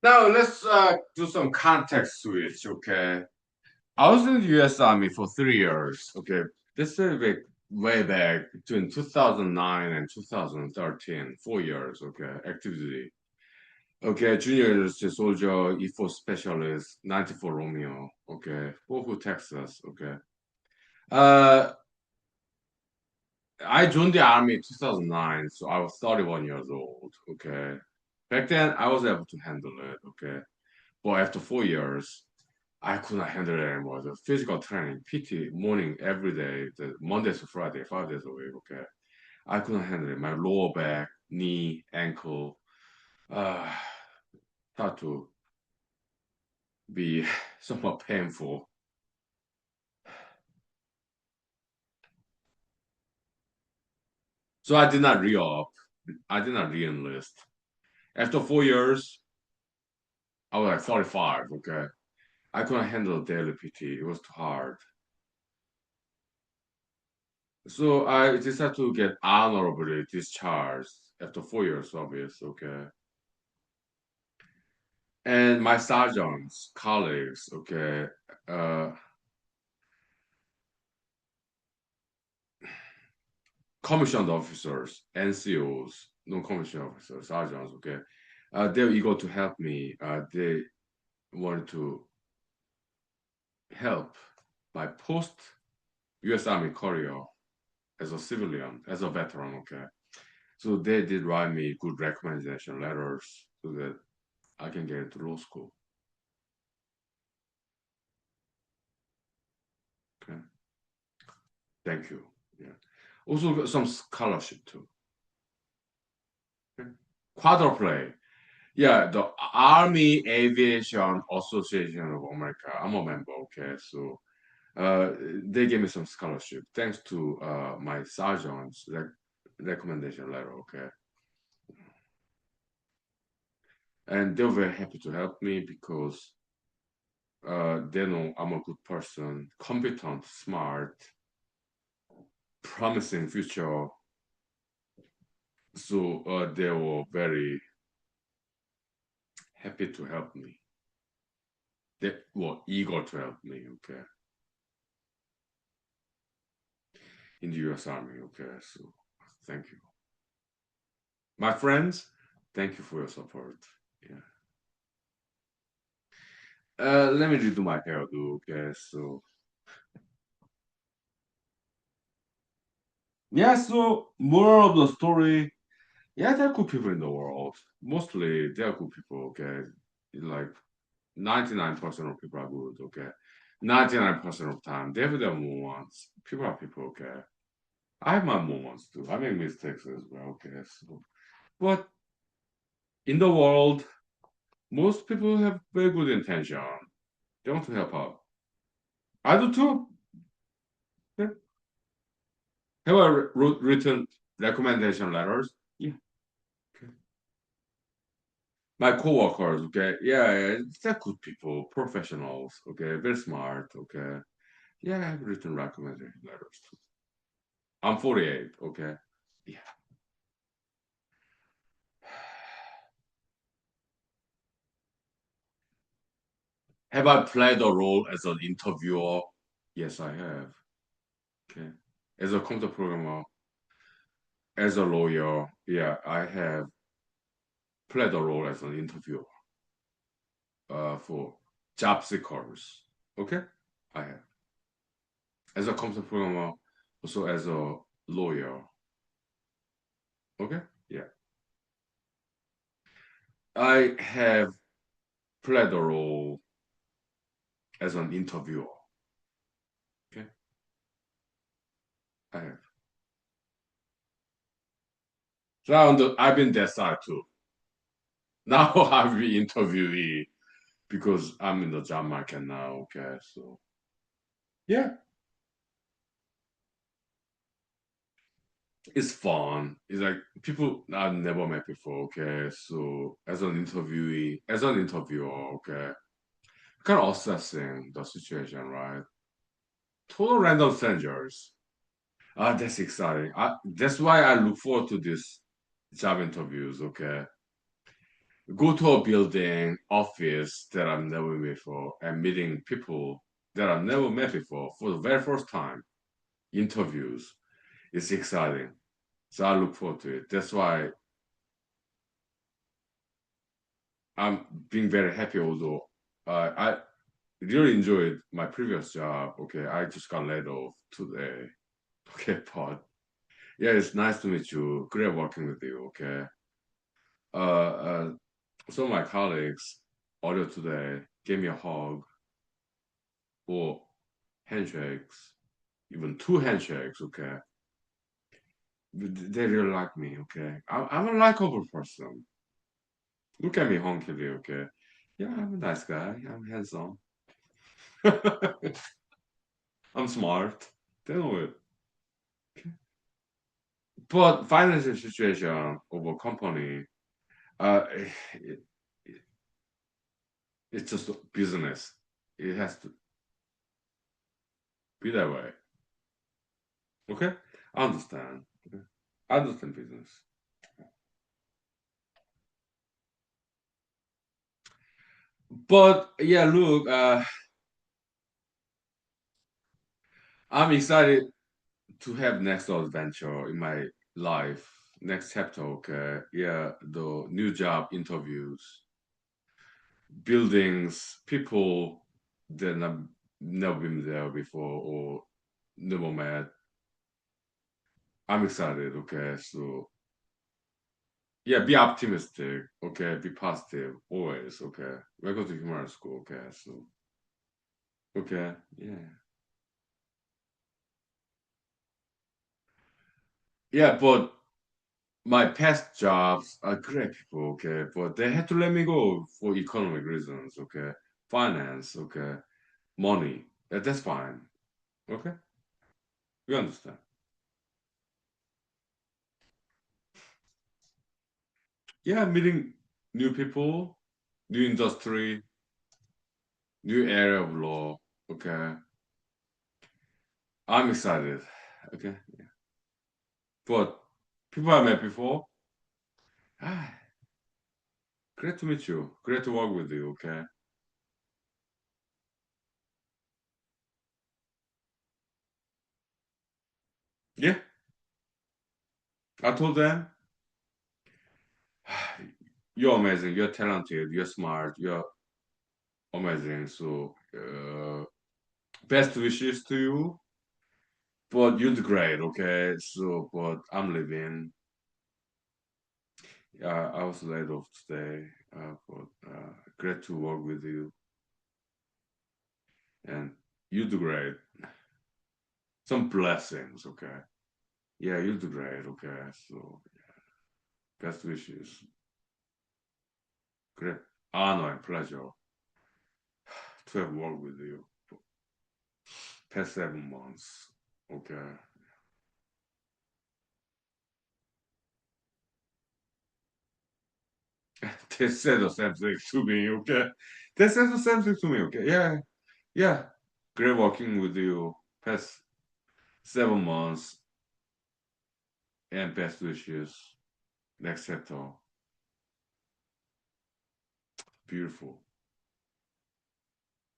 Now let's do some context switch, okay? I was in the U.S. Army for 3 years, okay? This is way back between 2009 and 2013, 4 years, okay? Activity. Okay, junior enlisted soldier, E4 specialist, 94 Romeo, okay? Fort Hood, Texas, okay? Uh, I joined the army in 2009, so I was 31 years old, okay? Back then, I was able to handle it, okay? But after 4 years, I could not handle it anymore. The physical training, PT, morning every day, the Monday to Friday, 5 days a week. Okay, I couldn't handle it. My lower back, knee, ankle, uh, start to be somewhat painful. So I did not re-up. I did not re-enlist. After 4 years, I was like 35. Okay, I couldn't handle daily PT. It was too hard. So I decided to get honorably discharged after 4 years service. Okay, and my sergeants, colleagues, okay, uh, commissioned officers, NCOs, non-commissioned officers, sergeants, okay, they're eager to help me. They wanted to help my post U.S. Army career as a civilian, as a veteran, okay. So they did write me good recommendation letters so that I can get into law school. Okay, thank you. Yeah, also got some scholarship too. Okay. Quadruple. Yeah, the Army Aviation Association of America. I'm a member. Okay, so uh, they gave me some scholarship thanks to my sergeant's recommendation letter. Okay, and they were very happy to help me because they know I'm a good person, competent, smart, promising future. So they were very happy to help me. They were eager to help me. Okay, in the U.S. Army. Okay, so thank you. My friends, thank you for your support. Yeah. Let me redo my hairdo. Okay, so yeah, so moral of the story. Yeah, there are good people in the world. Mostly, there are good people. Okay, like 99% of people are good. Okay, 99% of time they have their moments. People are people. Okay, I have my moments too. I make mistakes as well. Okay, so but in the world, most people have very good intention. They want to help out. I do too. Yeah. Have I written recommendation letters? Yeah. Okay. My coworkers, okay, yeah, yeah, they're good people, professionals, okay, very smart, okay. Yeah, I've written recommendation letters too. I'm 48, okay. Yeah. Have I played a role as an interviewer? Yes, I have. Okay. As a computer programmer, as a lawyer, yeah, I have played a role as an interviewer for job seekers. Okay, I have. As a computer programmer, also as a lawyer. Okay, yeah. I have played a role as an interviewer. Okay, I have. So I've been that side too. Now I've been interviewee because I'm in the job market now. Okay, so yeah, it's fun. It's like people I've never met before. Okay, so as an interviewee, as an interviewer, okay, kind of assessing the situation, right? Total random strangers. Ah, that's exciting. That's why I look forward to these job interviews. Okay, go to a building, office that I've never met before, and meeting people that I've never met before for the very first time. Interviews. It's exciting. So I look forward to it. That's why I'm being very happy, although I really enjoyed my previous job. Okay, I just got laid off today. Okay, but yeah, it's nice to meet you. Great working with you. Okay. Uh, some of my colleagues earlier today gave me a hug or handshakes, even two handshakes. Okay, they really like me. Okay, I'm a likable person. Look at me, honky. Okay, yeah, I'm a nice guy. I'm handsome. I'm smart. They know it. But financial situation of a company, uh, it, it's just a business. It has to be that way. Okay, I understand. Okay, I understand business. But yeah, look, I'm excited to have next adventure in my life, next chapter. Okay, yeah, the new job interviews, buildings, people that I've never been there before or never met. I'm excited. Okay, so yeah, be optimistic. Okay, be positive always. Okay, welcome to human school. Okay, so okay, yeah, yeah, but my past jobs are great people, okay, but they had to let me go for economic reasons, okay, finance, okay, money. That's fine, okay, you understand. Yeah, meeting new people, new industry, new area of law, okay. I'm excited, okay, but people I met before, ah, great to meet you, great to work with you, okay. Yeah, I told them, you're amazing, you're talented, you're smart, you're amazing. So, best wishes to you. But you did great, okay? So, but I'm leaving. I was laid off today, but great to work with you, and you do great. Some blessings, okay? Yeah, you do great, okay? So, best wishes. Great honor and pleasure to have worked with you for past 7 months, okay? They said the same thing to me, okay? They said the same thing to me, okay? Yeah, yeah. Great working with you past 7 months and best wishes next chapter. Beautiful.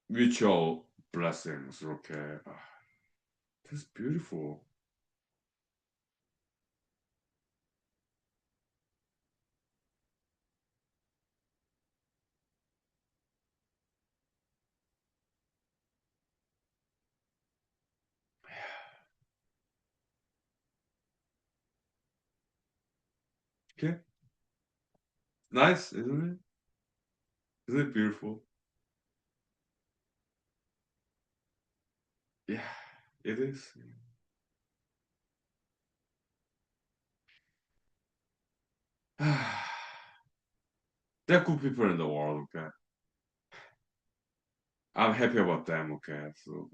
Mutual blessings, okay? Ah, that's beautiful. Okay, nice, isn't it? Isn't it beautiful? Yeah, it is. There are good people in the world, okay? I'm happy about them, okay? So,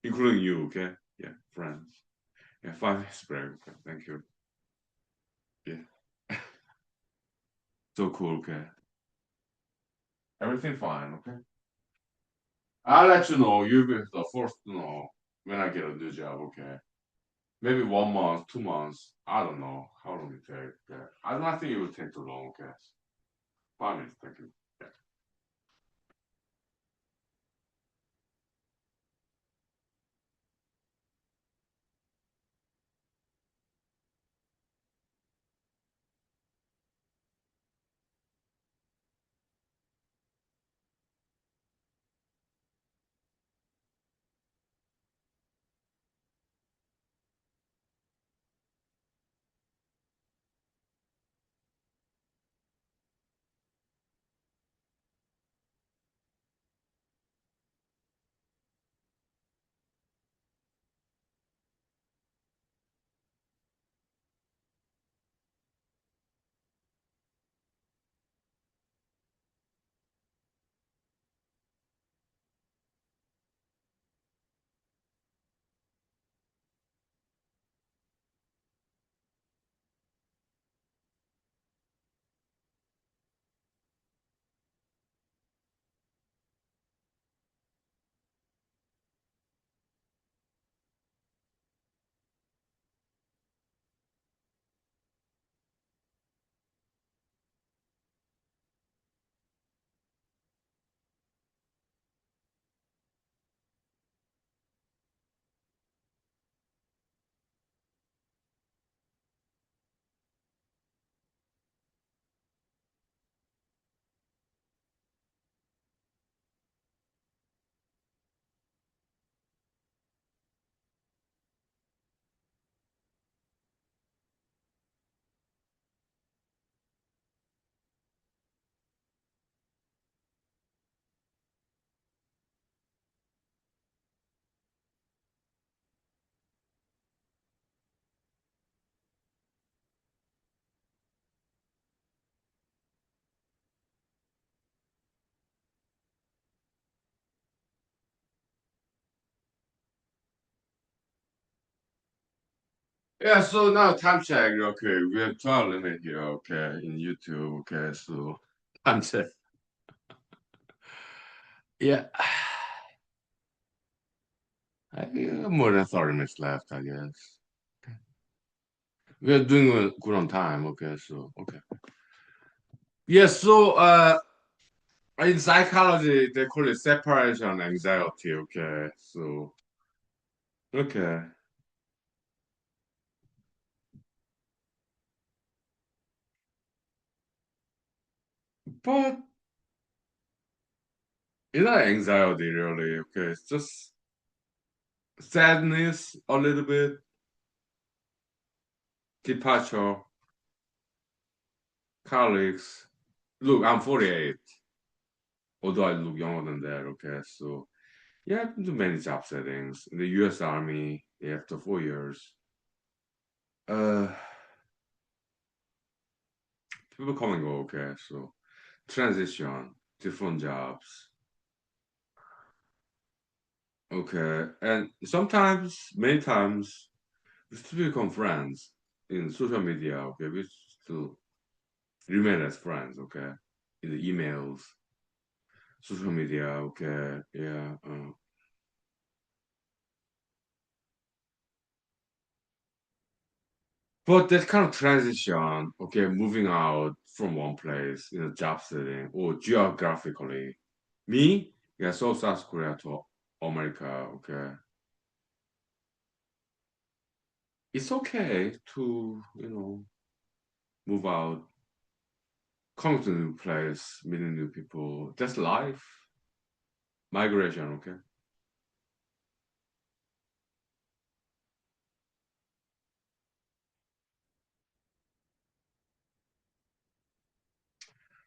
including you, okay? Yeah, friends. Yeah, 5 years break, okay? Thank you. Yeah, so cool, okay? Everything fine, okay? I'll let you know. You'll be the first to know when I get a new job, okay? maybe 1 month, 2 months. I don't know how long it take. Yeah. I don't think it will take too long. Okay. 5 minutes. Thank you. Yeah. Yeah, so now time check. Okay, we have 12 limit here. Okay, in YouTube. Okay, so time check. Yeah, more than 30 minutes left, I guess. We are doing good on time. Okay, so okay. Yeah, so in psychology they call it separation anxiety. Okay, so okay, but it's not anxiety really. Okay, it's just sadness a little bit, departure, colleagues. Look, I'm 48, although I look younger than that. Okay, so yeah, I've been to many job settings in the U.S. Army. Yeah, after 4 years, uh, people come and go. Okay, so transition, different jobs. Okay, and sometimes, many times, we still become friends in social media. Okay, we still remain as friends. Okay, in the emails, social media. Okay, yeah. But that kind of transition, okay, moving out from one place in a job setting or geographically, me, yeah, so South Korea to America, okay, it's okay to, move out, come to a new place, meeting new people. That's life, migration, okay?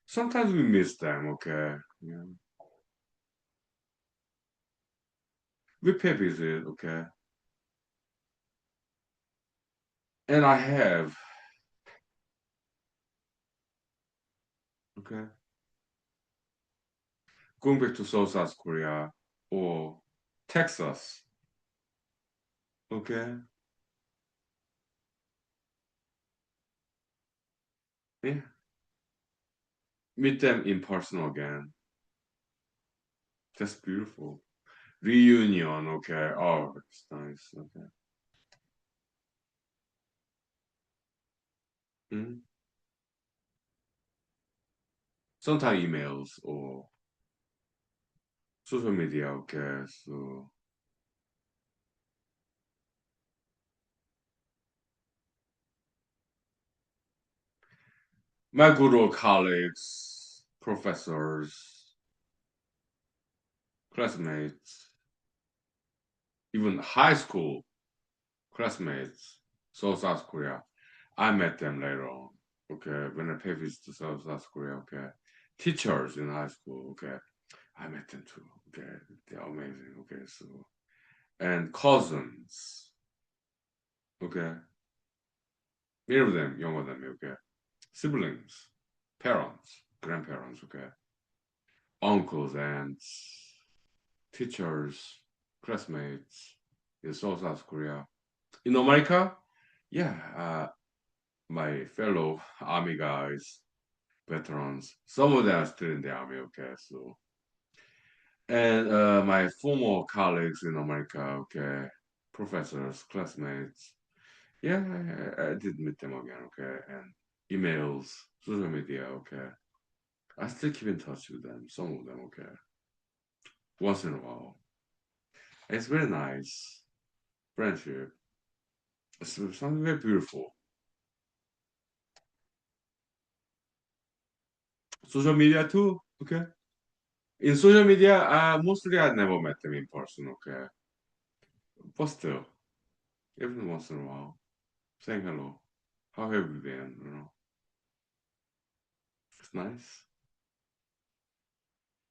Sometimes we miss them, okay? Yeah. We pay visit, okay? And I have, okay? Going back to South Korea or Texas, okay? Yeah. Meet them in person again. That's beautiful. Reunion, okay. Oh, it's nice. Okay. Mm. Sometimes emails or social media, okay. So my good old colleagues, professors, classmates, even high school classmates, South Korea. I met them later on. Okay, when I paid visit to South Korea. Okay, teachers in high school. Okay, I met them too. Okay, they're amazing. Okay, so and cousins. Okay, many of them younger than me. Okay, siblings, parents, grandparents. Okay, uncles, aunts, teachers, classmates in South Korea. In America, yeah, my fellow army guys, veterans. Some of them are still in the army, okay. So and my former colleagues in America, okay, professors, classmates. Yeah, I did meet them again, okay, and emails, social media, okay. I still keep in touch with them, some of them, okay, once in a while. It's very nice friendship. It's something very beautiful. Social media too, okay. In social media, mostly I never met them in person, okay, but still, every once in a while, saying hello. How have you been? You know, it's nice.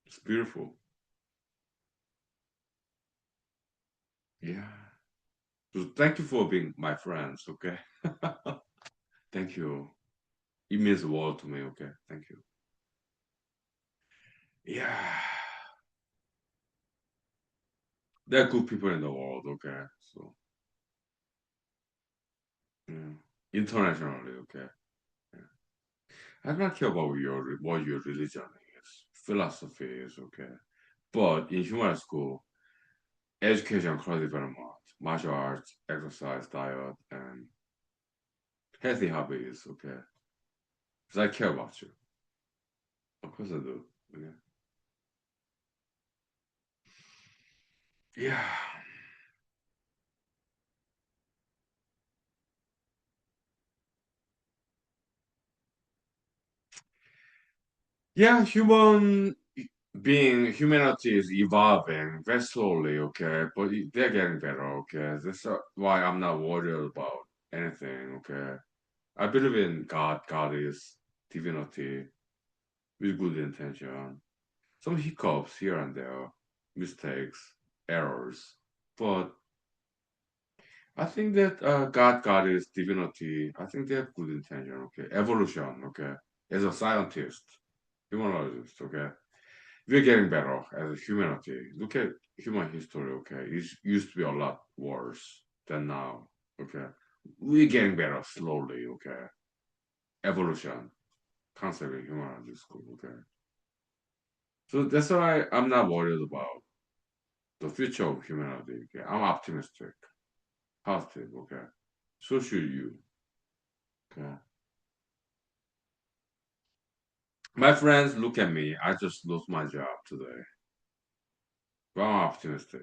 It's beautiful. Yeah. So thank you for being my friends. Okay. Thank you. It means the world to me. Okay. Thank you. Yeah. There are good people in the world. Okay. So yeah. Internationally. Okay. Yeah. I don't care about what your religion is, philosophy is. Okay. But in human school, education covers very much. Martial arts, exercise, diet, and healthy hobbies. Okay. Because I care about you. Of course I do. Okay. Yeah. Yeah, humanity is evolving very slowly, okay, but they're getting better, okay. That's why I'm not worried about anything, okay. I believe in God. God is divinity with good intention. Some hiccups here and there, mistakes, errors, but I think that God is divinity. I think they have good intention, okay. Evolution, okay. As a scientist, humanologist, okay. We're getting better as a humanity. Look at human history, okay? It used to be a lot worse than now, okay? We're getting better slowly, okay? Evolution, concept in humanity school, okay? So that's why I'm not worried about the future of humanity, okay? I'm optimistic, positive, okay? So should you, okay? My friends look at me. I just lost my job today. But I'm optimistic.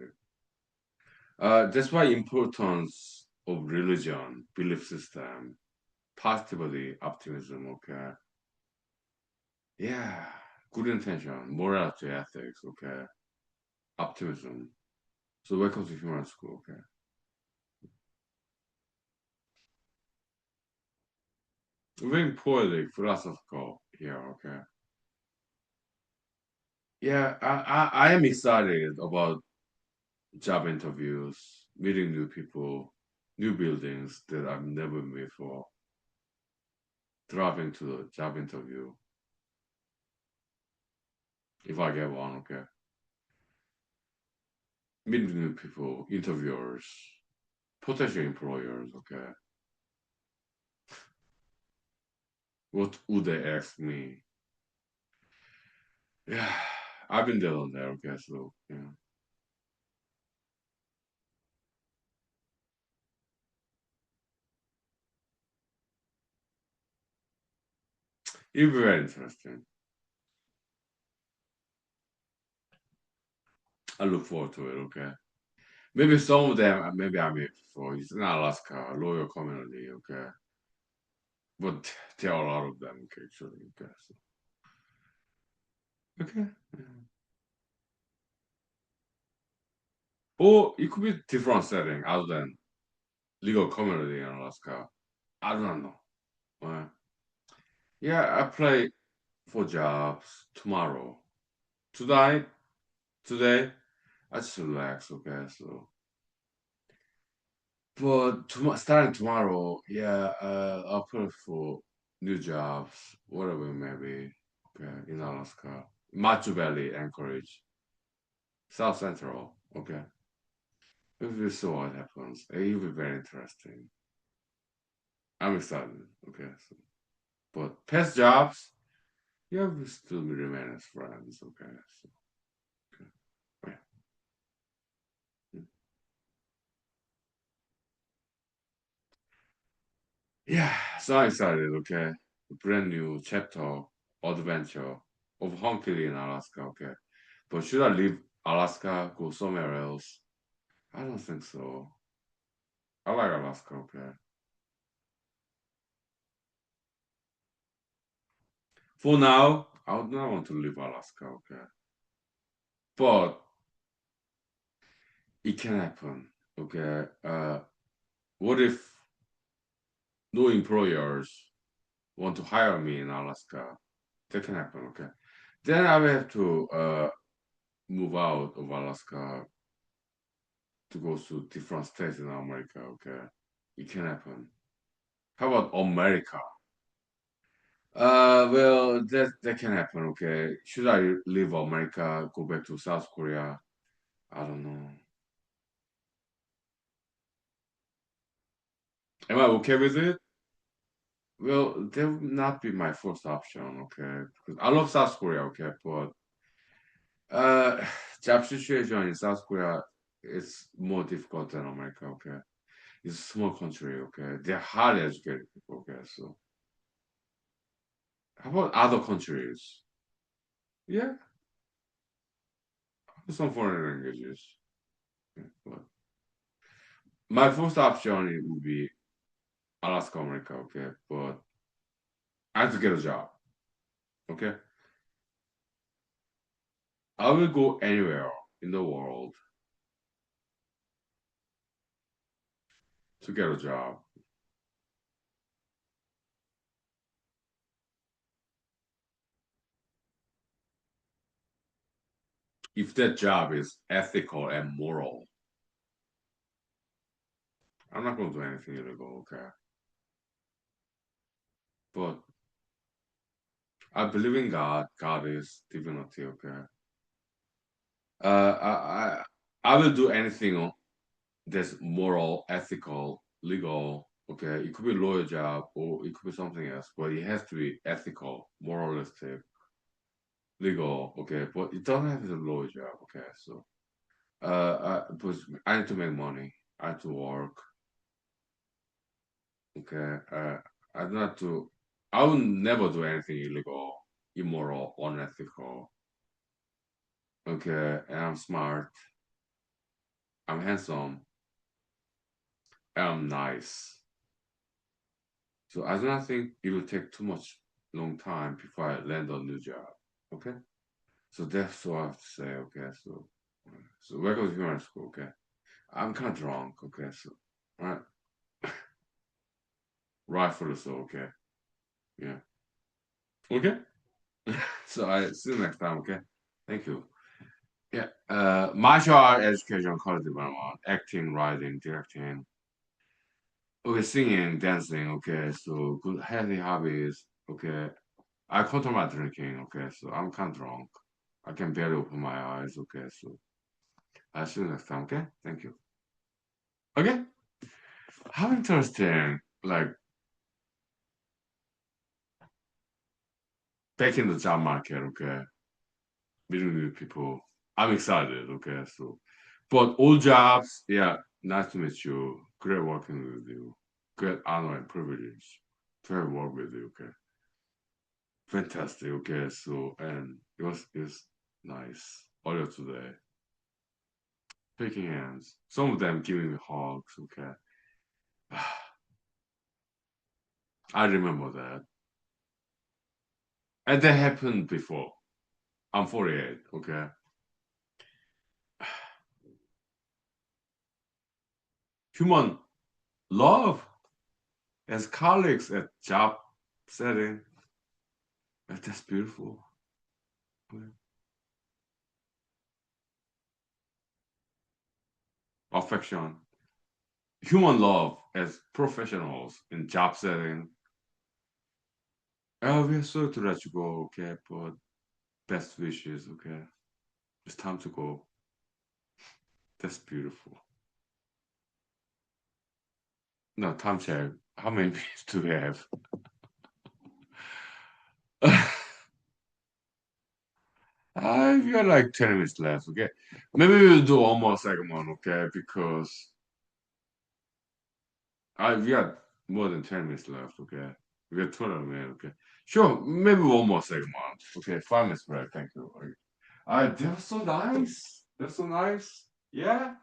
That's why importance of religion, belief system, positivity, optimism, okay? Yeah, good intention, morality, ethics, okay? Optimism. So welcome to human school, okay? Very poetic, philosophical here, okay? Yeah, I am excited about job interviews, meeting new people, new buildings that I've never been before, driving to the job interview, if I get one, okay? Meeting new people, interviewers, potential employers, okay? What would they ask me? Yeah, I've been there on there, okay, so yeah. It'll be very interesting. I look forward to it. Okay. Maybe some of them, maybe I made before. It's in Alaska, loyal community. Okay. But there are a lot of them. Okay, actually. Okay. So, okay. Yeah. Or it could be different setting other than legal community in Alaska. I don't know. Uh, yeah, I play for jobs tomorrow. Tonight, today, I just relax. Okay. So, but starting tomorrow, yeah, I'll play for new jobs, whatever it may be. Okay, in Alaska, Machu Valley, Anchorage, South Central. Okay, if we see what happens, it will be very interesting. I'm excited. Okay, so, but past jobs, yeah, we still remain as friends. Okay, so, okay. Yeah. Yeah, so I'm excited. Okay, a brand new chapter, adventure of Hunky in Alaska. Okay, but should I leave Alaska, go somewhere else? I don't think so. I like Alaska. Okay, for now, I would not want to leave Alaska. Okay, but it can happen. Okay, what if no employers want to hire me in Alaska? That can happen. Okay, then I will have to move out of Alaska to go to different states in America. Okay, it can happen. How about America? Well, that can happen. Okay, should I leave America, go back to South Korea? I don't know. Am I okay with it? Well, that would not be my first option. Okay, because I love South Korea. Okay, but uh, job situation in South Korea is more difficult than America. Okay, it's a small country. Okay, they're highly educated people. Okay, so how about other countries? Yeah, some foreign languages. Yeah, but my first option it would be Alaska, America. Okay, but I have to get a job. Okay, I will go anywhere in the world to get a job if that job is ethical and moral. I'm not going to do anything illegal. Okay, but I believe in God. God is divinity. Okay, I will do anything that's moral, ethical, legal. Okay, it could be a lawyer job or it could be something else, but it has to be ethical, moralistic, legal. Okay, but it doesn't have to be a lawyer job. Okay, so but I need to make money. I have to work. Okay, I do not do. I will never do anything illegal, immoral, unethical. Okay, and I'm smart. I'm handsome. I'm nice. So I do not think it will take too much long time before I land a new job. Okay, so that's what I have to say. Okay, so welcome to human school. Okay, I'm kind of drunk. Okay, so right, rightfully so. Okay, yeah. Okay, so I see you next time. Okay, thank you. Yeah, martial art education, college development, acting, writing, directing. Okay, singing, dancing. Okay, so good healthy hobbies. Okay, I control my drinking. Okay, so I'm kind of drunk. I can barely open my eyes. Okay, so I'll see you next time. Okay, thank you. Okay, how interesting. Like back in the job market. Okay, meeting new people. I'm excited. Okay, so but all jobs. Yeah, nice to meet you. Great working with you. Great honor and privilege to have worked with you. Okay. Fantastic. Okay, so and it was nice earlier today. Shaking hands. Some of them giving me hugs. Okay, I remember that, and that happened before. I'm 48. Okay, human love as colleagues at job setting. That's beautiful. Affection, human love as professionals in job setting. We're sorry to let you go. Okay, but best wishes. Okay, it's time to go. That's beautiful. No, time check. How many minutes do we have? We got like 10 minutes left, okay? Maybe we'll do one more segment, okay? Because we got more than 10 minutes left, okay? We got 12 minutes, okay? Sure, maybe one more segment. Okay, 5 minutes break, thank you. That was so nice. That's so nice. Yeah.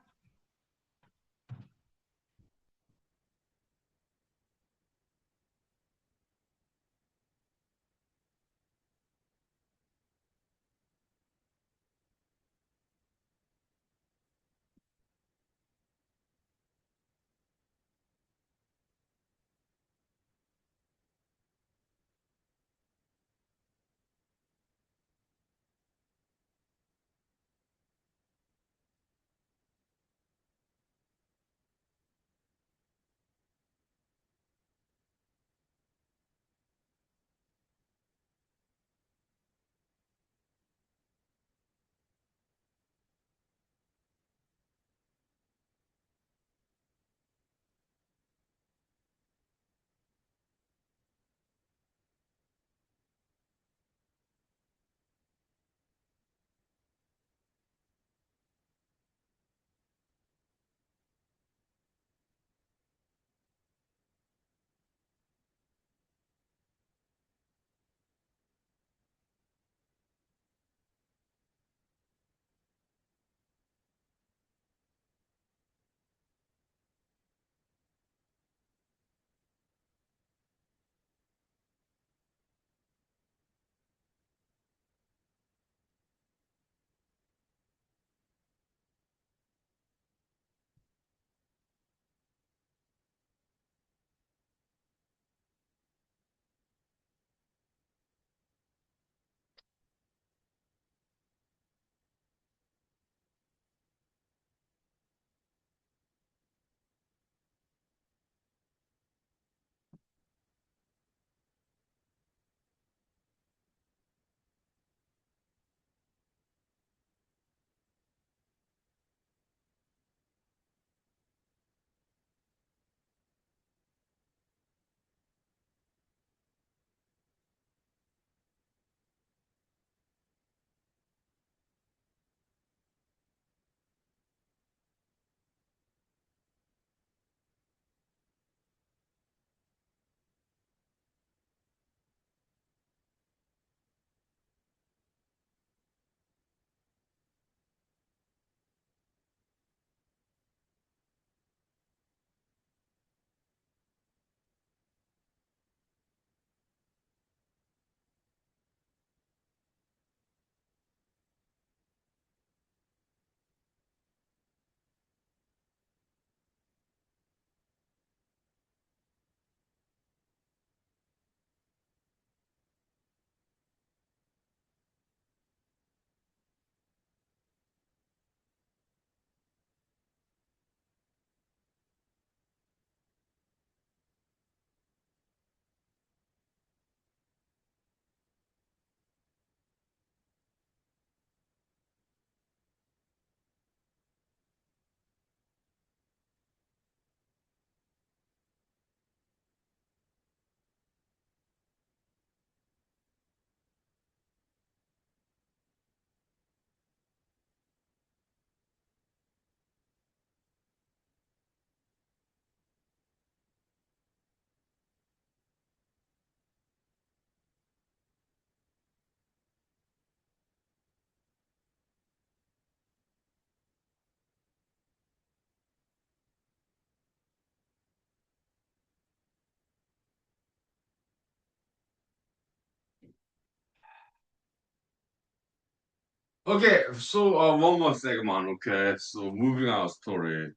Okay, so one more segment, okay. So moving our story.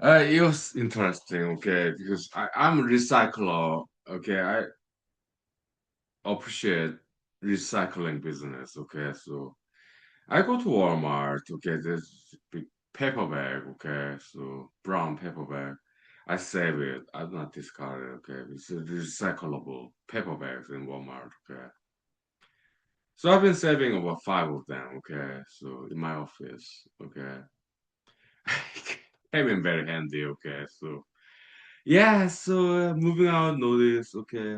It was interesting, okay, because I'm a recycler, okay. I appreciate recycling business, okay. So I go to Walmart, okay, there's big paper bag, okay, so brown paper bag. I save it. I do not discard it, okay. It's a recyclable paper bags in Walmart, okay. So I've been saving about five of them, okay. So in my office, okay. Have been very handy, okay. So yeah, so moving out notice, okay.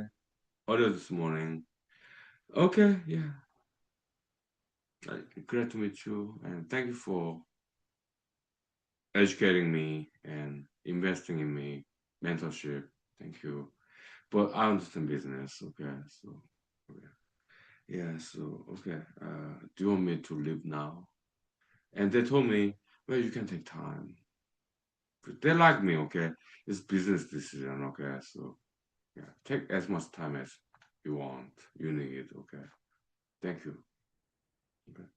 Earlier this morning. Okay, yeah. Great to meet you, and thank you for educating me and investing in me, mentorship. Thank you. But I understand business, okay? So, okay. Yeah, so, okay. Do you want me to leave now? And they told me, well, you can take time. But they like me, okay? It's business decision, okay? So, yeah, take as much time as you want. You need it, okay? Thank you. Okay.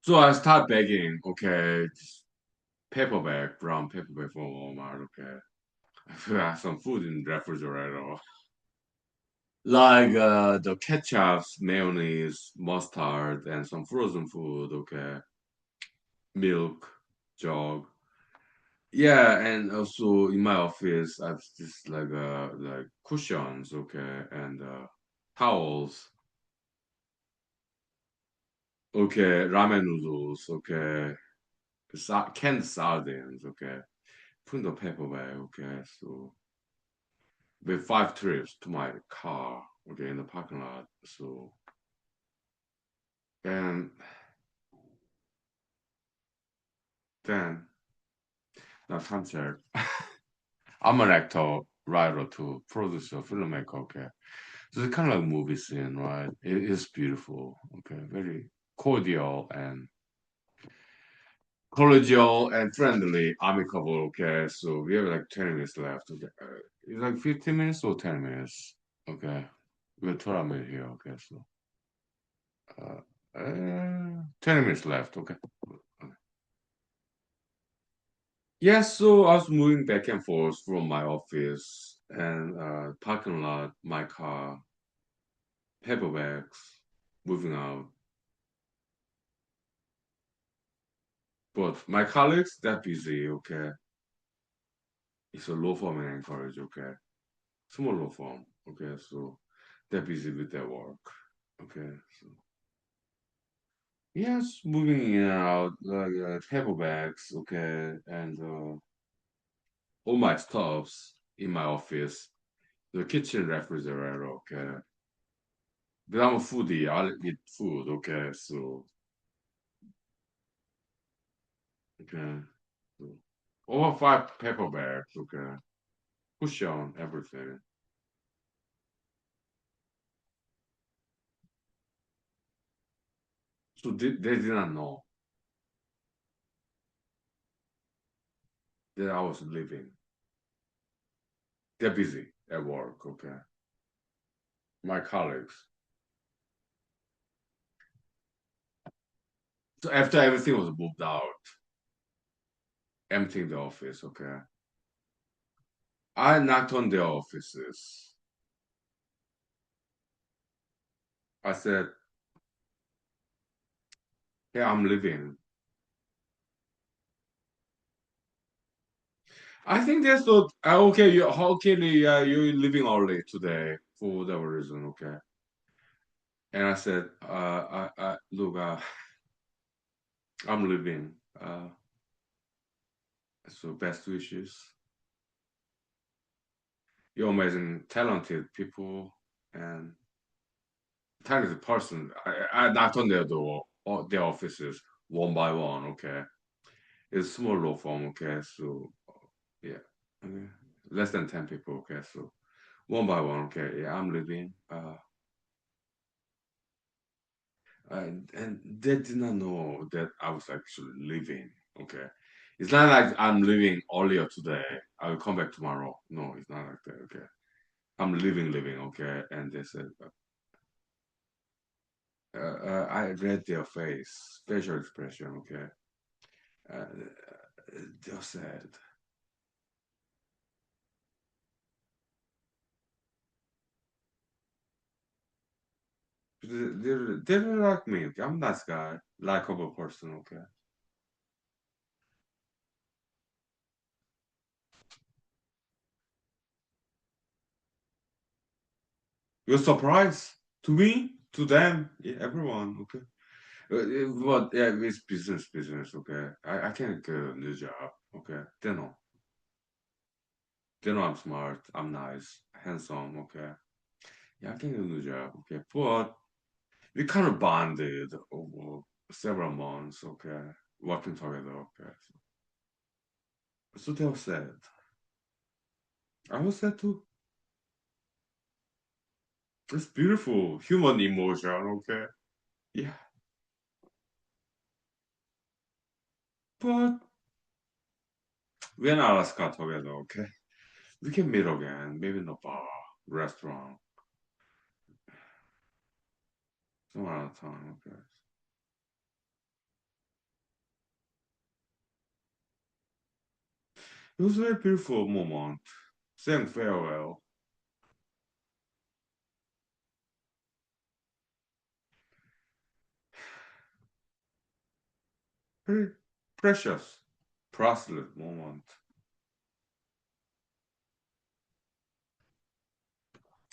So I start begging, okay? Just paper bag, brown paper bag from Walmart, okay? I have some food in the refrigerator. Like the ketchups, mayonnaise, mustard, and some frozen food, okay? Milk, jug. Yeah, and also in my office, I've just like cushions, okay, and towels, okay, ramen noodles, okay, canned sardines, okay, put in the paper bag, okay, so with five trips to my car, okay, in the parking lot, so and then now time check. I'm an actor, writer to producer, filmmaker, okay. So it's kind of like movie scene, right? It is beautiful, okay, very cordial and collegial and friendly, amicable, okay. So we have like 20 minutes left, okay. It's like 15 minutes or 10 minutes, okay. We're 12 minutes here, okay. So 20 minutes left, okay. Yes, so I was moving back and forth from my office and parking lot, my car, paperbacks, moving out. But my colleagues, they're busy, okay? It's a law firm in Anchorage, okay? Small law firm, okay? So they're busy with their work, okay? So yes, moving in and out, like paperbacks, okay? And all my stuffs in my office, the kitchen refrigerator, okay? But I'm a foodie, I eat food, okay? So, okay? So, over five paperbacks, okay? Push on everything. So they did not know that I was leaving. They're busy at work, okay? My colleagues. So after everything was moved out, emptying the office, okay? I knocked on their offices. I said, hey, I'm leaving. I think they thought, okay, you're leaving early today for whatever reason, okay? And I said, look, I'm leaving. So best wishes. You're amazing, talented people, and talented person. I knocked on their door, or their offices, one by one. Okay, it's small law firm. Okay, so yeah, okay. Less than 10 people. Okay, so one by one. Okay, yeah, I'm leaving. And they did not know that I was actually leaving. Okay, it's not like I'm leaving earlier today. I'll come back tomorrow. No, it's not like that. Okay, I'm leaving. Okay, and they said, I read their face, facial expression. Okay, uh, they said they don't like me. Okay? I'm nice guy, likable person. Okay, you're surprised to me, to them, yeah, everyone. Okay, but yeah, it's business. Okay, I can't get a new job. Okay, they know I'm smart, I'm nice, handsome. Okay, yeah, I can get a new job. Okay, but we kind of bonded over several months. Okay, working together. Okay, so they were sad. I was sad too. It's beautiful, human emotion. Okay, yeah, but we're in Alaska together. Okay, we can meet again, maybe in a bar, restaurant, some other time. Okay, it was a very beautiful moment. Saying farewell, very precious, priceless moment.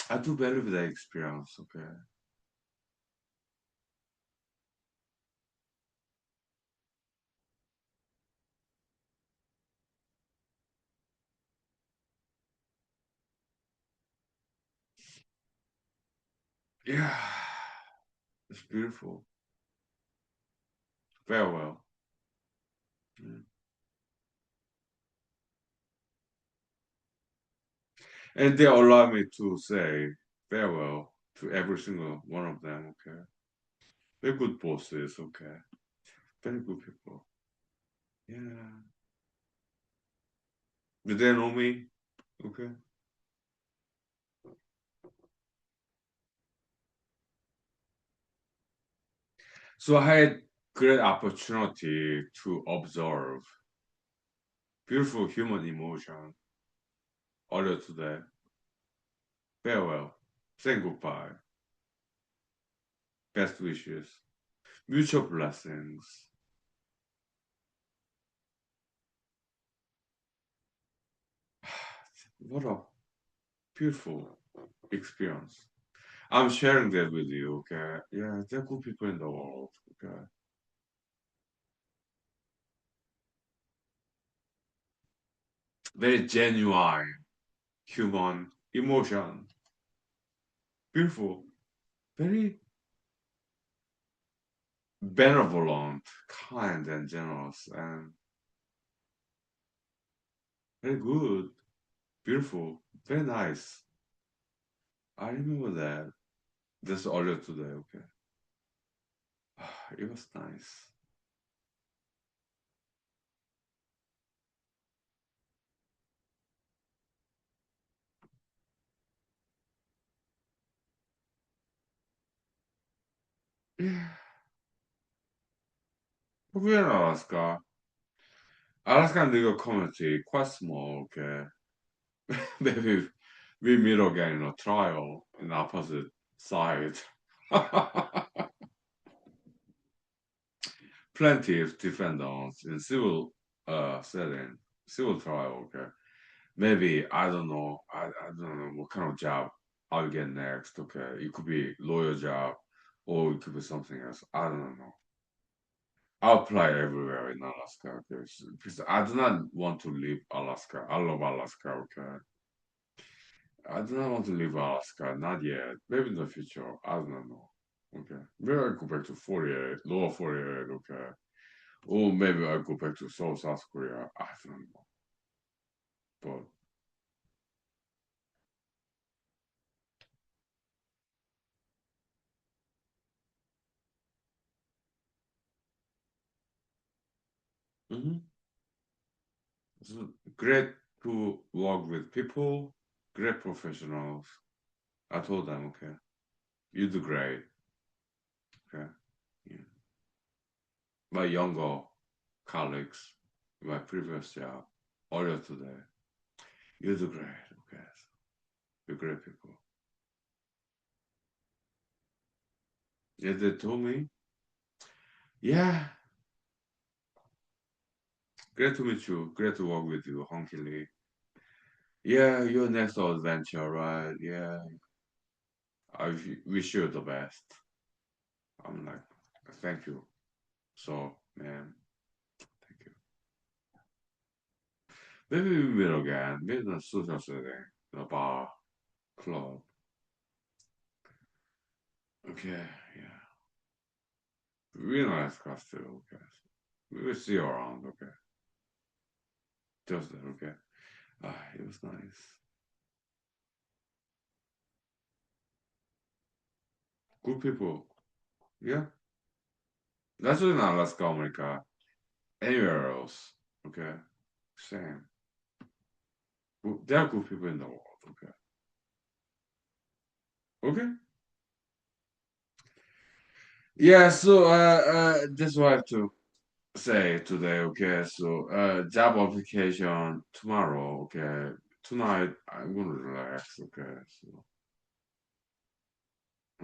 I do value that experience. Okay, yeah, it's beautiful. Farewell. Mm. And they allow me to say farewell to every single one of them. Okay, they're good bosses. Okay, very good people. Yeah, do they know me? Okay, so I had great opportunity to observe beautiful human emotion earlier today. Farewell, saying goodbye, best wishes, mutual blessings. What a beautiful experience. I'm sharing that with you, okay? Yeah, there are good people in the world, okay? Very genuine human emotion. Beautiful. Very benevolent, kind, and generous, and very good. Beautiful. Very nice. I remember that. Just earlier today, okay? It was nice. Yeah. We're in Alaska. Alaskan legal community, quite small, okay? Maybe we meet again in a trial in opposite side. Plenty of defendants in civil setting, civil trial. Okay, maybe I don't know. I don't know what kind of job I'll get next. Okay, it could be lawyer job, or it could be something else. I don't know. I'll apply everywhere in Alaska. Okay, because I do not want to leave Alaska. I love Alaska. Okay, I do not want to leave Alaska, not yet. Maybe in the future. I don't know. Okay. Maybe I go back to 48, lower 48, okay. Or maybe I go back to South Korea. I don't know. But mhm. It's great to work with people, great professionals. I told them, okay, you do great. Okay. Yeah. My younger colleagues, my previous job, earlier today, you do great. Okay. You're great people. Yeah, they told me, yeah, great to meet you. Great to work with you, Honky Lee. Yeah, your next adventure, right? Yeah, wish you the best. I'm like, thank you. So, man, thank you. Maybe we meet again. Maybe in a social setting, in a bar, club. Okay, yeah. Really nice costume, okay. We will see you around, okay. Just that, okay. Ah, it was nice. Good people. Yeah. That's really not Alaska, America. Anywhere else, okay. Same. There are good people in the world, okay. Okay. Yeah, so that's what I have to say today, okay? So job application tomorrow, okay? Tonight I'm gonna relax, okay? So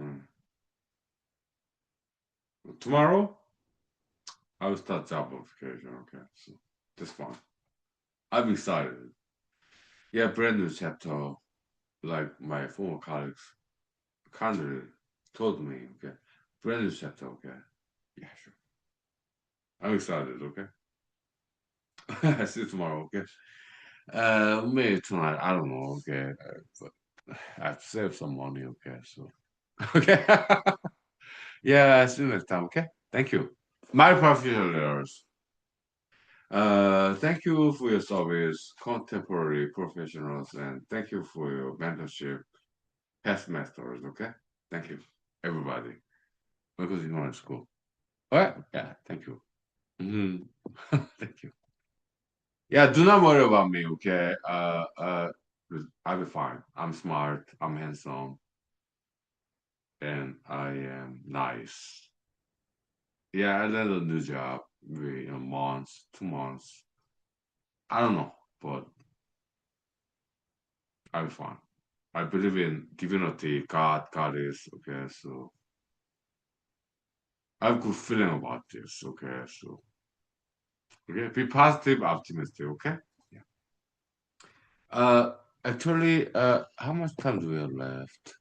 mm. Tomorrow I will start job application, okay? So that's fine. I'm excited. Yeah, brand new chapter, like my former colleagues kindly told me, okay? Brand new chapter, okay? Yeah, sure. I'm excited, okay? I see you tomorrow, okay? Maybe tonight, I don't know, okay? But I've saved some money, okay? So, okay. Yeah, see you next time, okay? Thank you. My professionals. Thank you for your service, contemporary professionals, and thank you for your mentorship, past masters, okay? Thank you, everybody. Because you know in school. All right? Yeah, thank you. Mhm. Thank you. Yeah, do not worry about me, okay? I'll be fine. I'm smart, I'm handsome, and I am nice. Yeah, I landed a new job maybe in a month, 2 months. I don't know, but I'll be fine. I believe in divinity, God is, okay? So I have good feeling about this, okay? So, okay, be positive, optimistic, okay? Yeah. Uh, actually, how much time do we have left?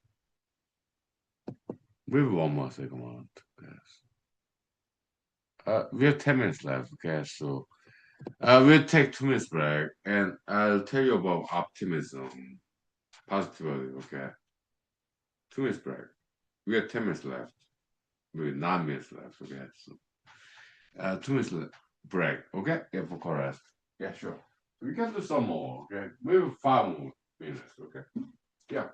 Maybe one more segment. Yes. We have 10 minutes left. Okay, so we'll take 2 minutes break, and I'll tell you about optimism, positivity. Okay, 2 minutes break. We have 10 minutes left. Maybe 9 minutes left. Okay, so 2 minutes break. Okay, yeah, for chorus. Yeah, sure. We can do some more. Okay, maybe 5 more minutes. Okay, yeah.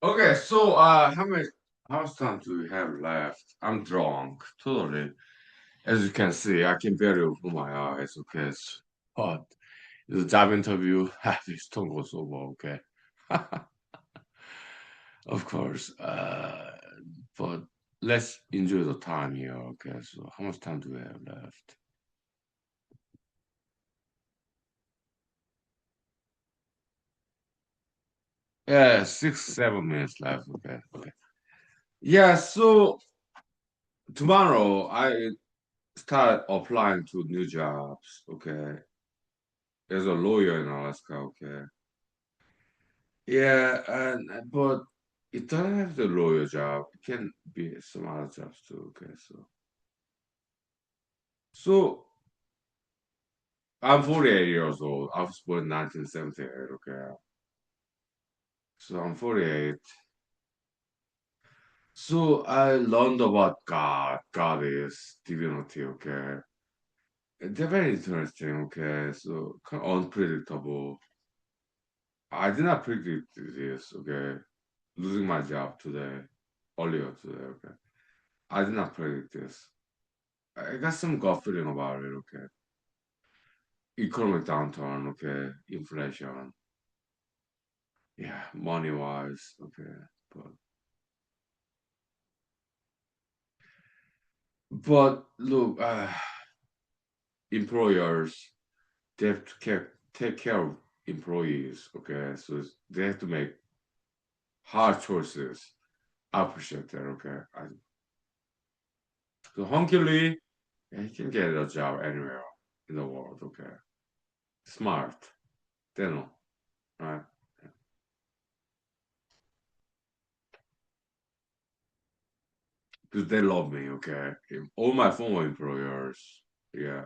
Okay, so how much time do we have left? I'm drunk, totally. As you can see, I can barely open my eyes. Okay, but the job interview, this tongue goes over. Okay, of course. But let's enjoy the time here. Okay, so how much time do we have left? Yeah, 6, 7 minutes left. Okay, okay. Yeah, so tomorrow I start applying to new jobs. Okay, as a lawyer in Alaska. Okay, yeah, and but it doesn't have the lawyer job. It can be some other jobs too. Okay, so I'm 48 years old. I was born in 1978. Okay, so I'm 48. So I learned about God. God is divinity. Okay, they're very interesting. Okay, so kind of unpredictable. I did not predict this. Okay, losing my job today, earlier today. Okay, I did not predict this. I got some gut feeling about it. Okay, economic downturn. Okay, inflation. Yeah, money wise. Okay, but look, employers they have to take care of employees. Okay, so they have to make hard choices. I appreciate that. Okay, so Hunky Lee, yeah, he can get a job anywhere in the world. Okay, smart. They know, right? Because they love me. Okay, all my former employers, yeah,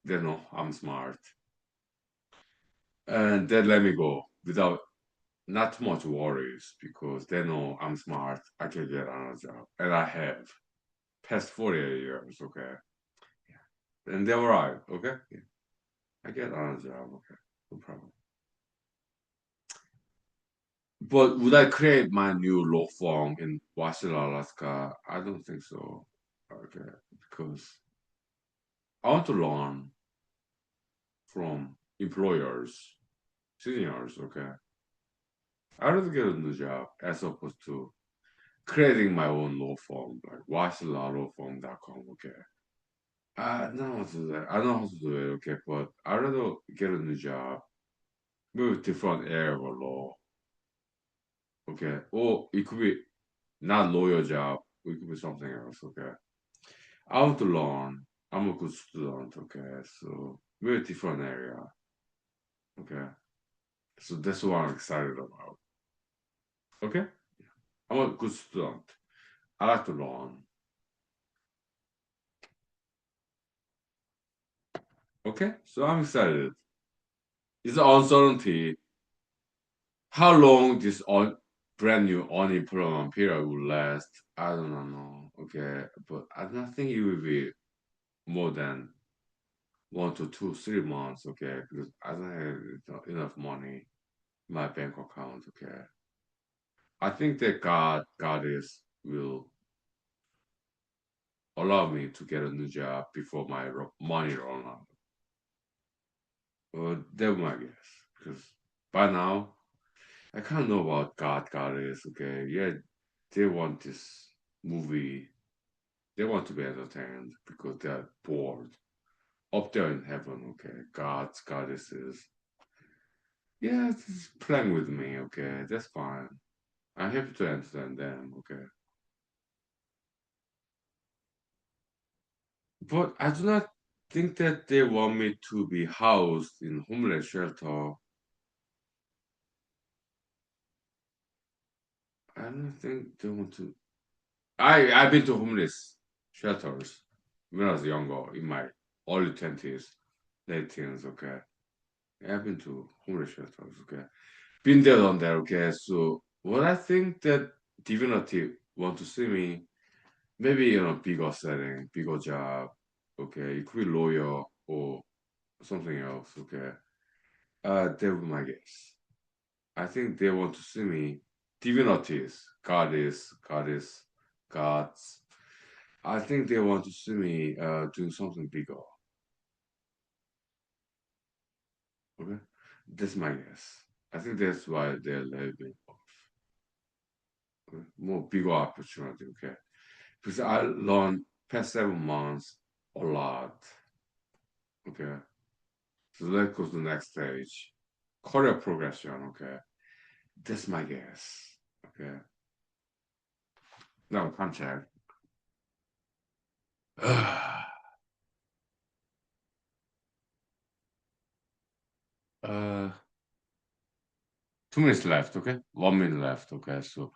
they know I'm smart, and they let me go without not too much worries because they know I'm smart. I can get another job, and I have past 48 years. Okay, and they were right. Okay, yeah. I get another job. Okay, no problem. But would I create my new law firm in Wasilla, Alaska? I don't think so. Okay, because I want to learn from employers, seniors. Okay, I want to get a new job as opposed to creating my own law firm, like WasillaLawFirm.com. Okay, I know how to do that. I know how to do it. Okay, but I'd rather get a new job, maybe different area of law. Okay, or it could be not lawyer job. It could be something else. Okay. I want to learn. I'm a good student, okay? So we're a different area, okay? So that's what I'm excited about, okay? I'm a good student. I like to learn, okay? So I'm excited. It's uncertainty. How long this brand new unemployment period will last, I don't know, okay? But I don't think it will be more than 1 to 2, 3 months, okay? Because I don't have enough money in my bank account, okay? I think that God is will allow me to get a new job before my money run out. Well, that's my guess. Because by now, I kind of know about God is, okay? Yeah, they want this movie. They want to be entertained because they're bored. Up there in heaven, okay? Goddesses. Yeah, it's playing with me, okay? That's fine. I'm happy to entertain them, okay? But I do not think that they want me to be housed in homeless shelter. I don't think they want to. I've been to homeless shelters when I was younger, in my early 20s, late teens. Okay, I've been to homeless shelters. Okay, been there, done that. Okay, so what I think that divinity want to see me, maybe in a bigger setting, bigger job. Okay, it could be lawyer or something else. Okay, that would be my guess. I think they want to see me divinities, goddess, gods. I think they want to see me doing something bigger. Okay, that's my guess. I think that's why they're letting off. Okay? More bigger opportunity. Okay, because I learned past 7 months a lot. Okay, so let's go to the next stage. Career progression. Okay, that's my guess. Okay, now contract. uh, 2 minutes left. Okay, 1 minute left. Okay, so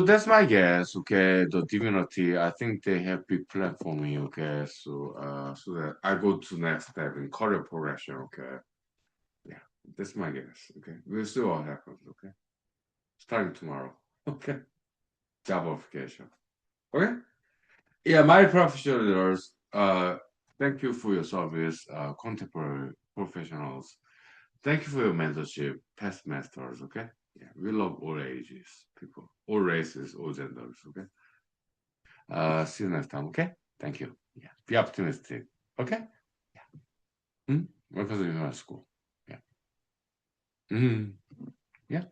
that's my guess. Okay, the divinity. I think they have big plan for me. Okay, so that I go to next step in career progression. Okay, yeah, that's my guess. Okay, we'll see what happens. Okay, starting tomorrow. Okay, job application. Okay, yeah, my professionals. Thank you for your service, contemporary professionals. Thank you for your mentorship, past masters. Okay, yeah, we love all ages, people, all races, all genders. Okay. See you next time. Okay. Thank you. Yeah. Be optimistic. Okay. Yeah. Welcome to your school. Yeah. Yeah.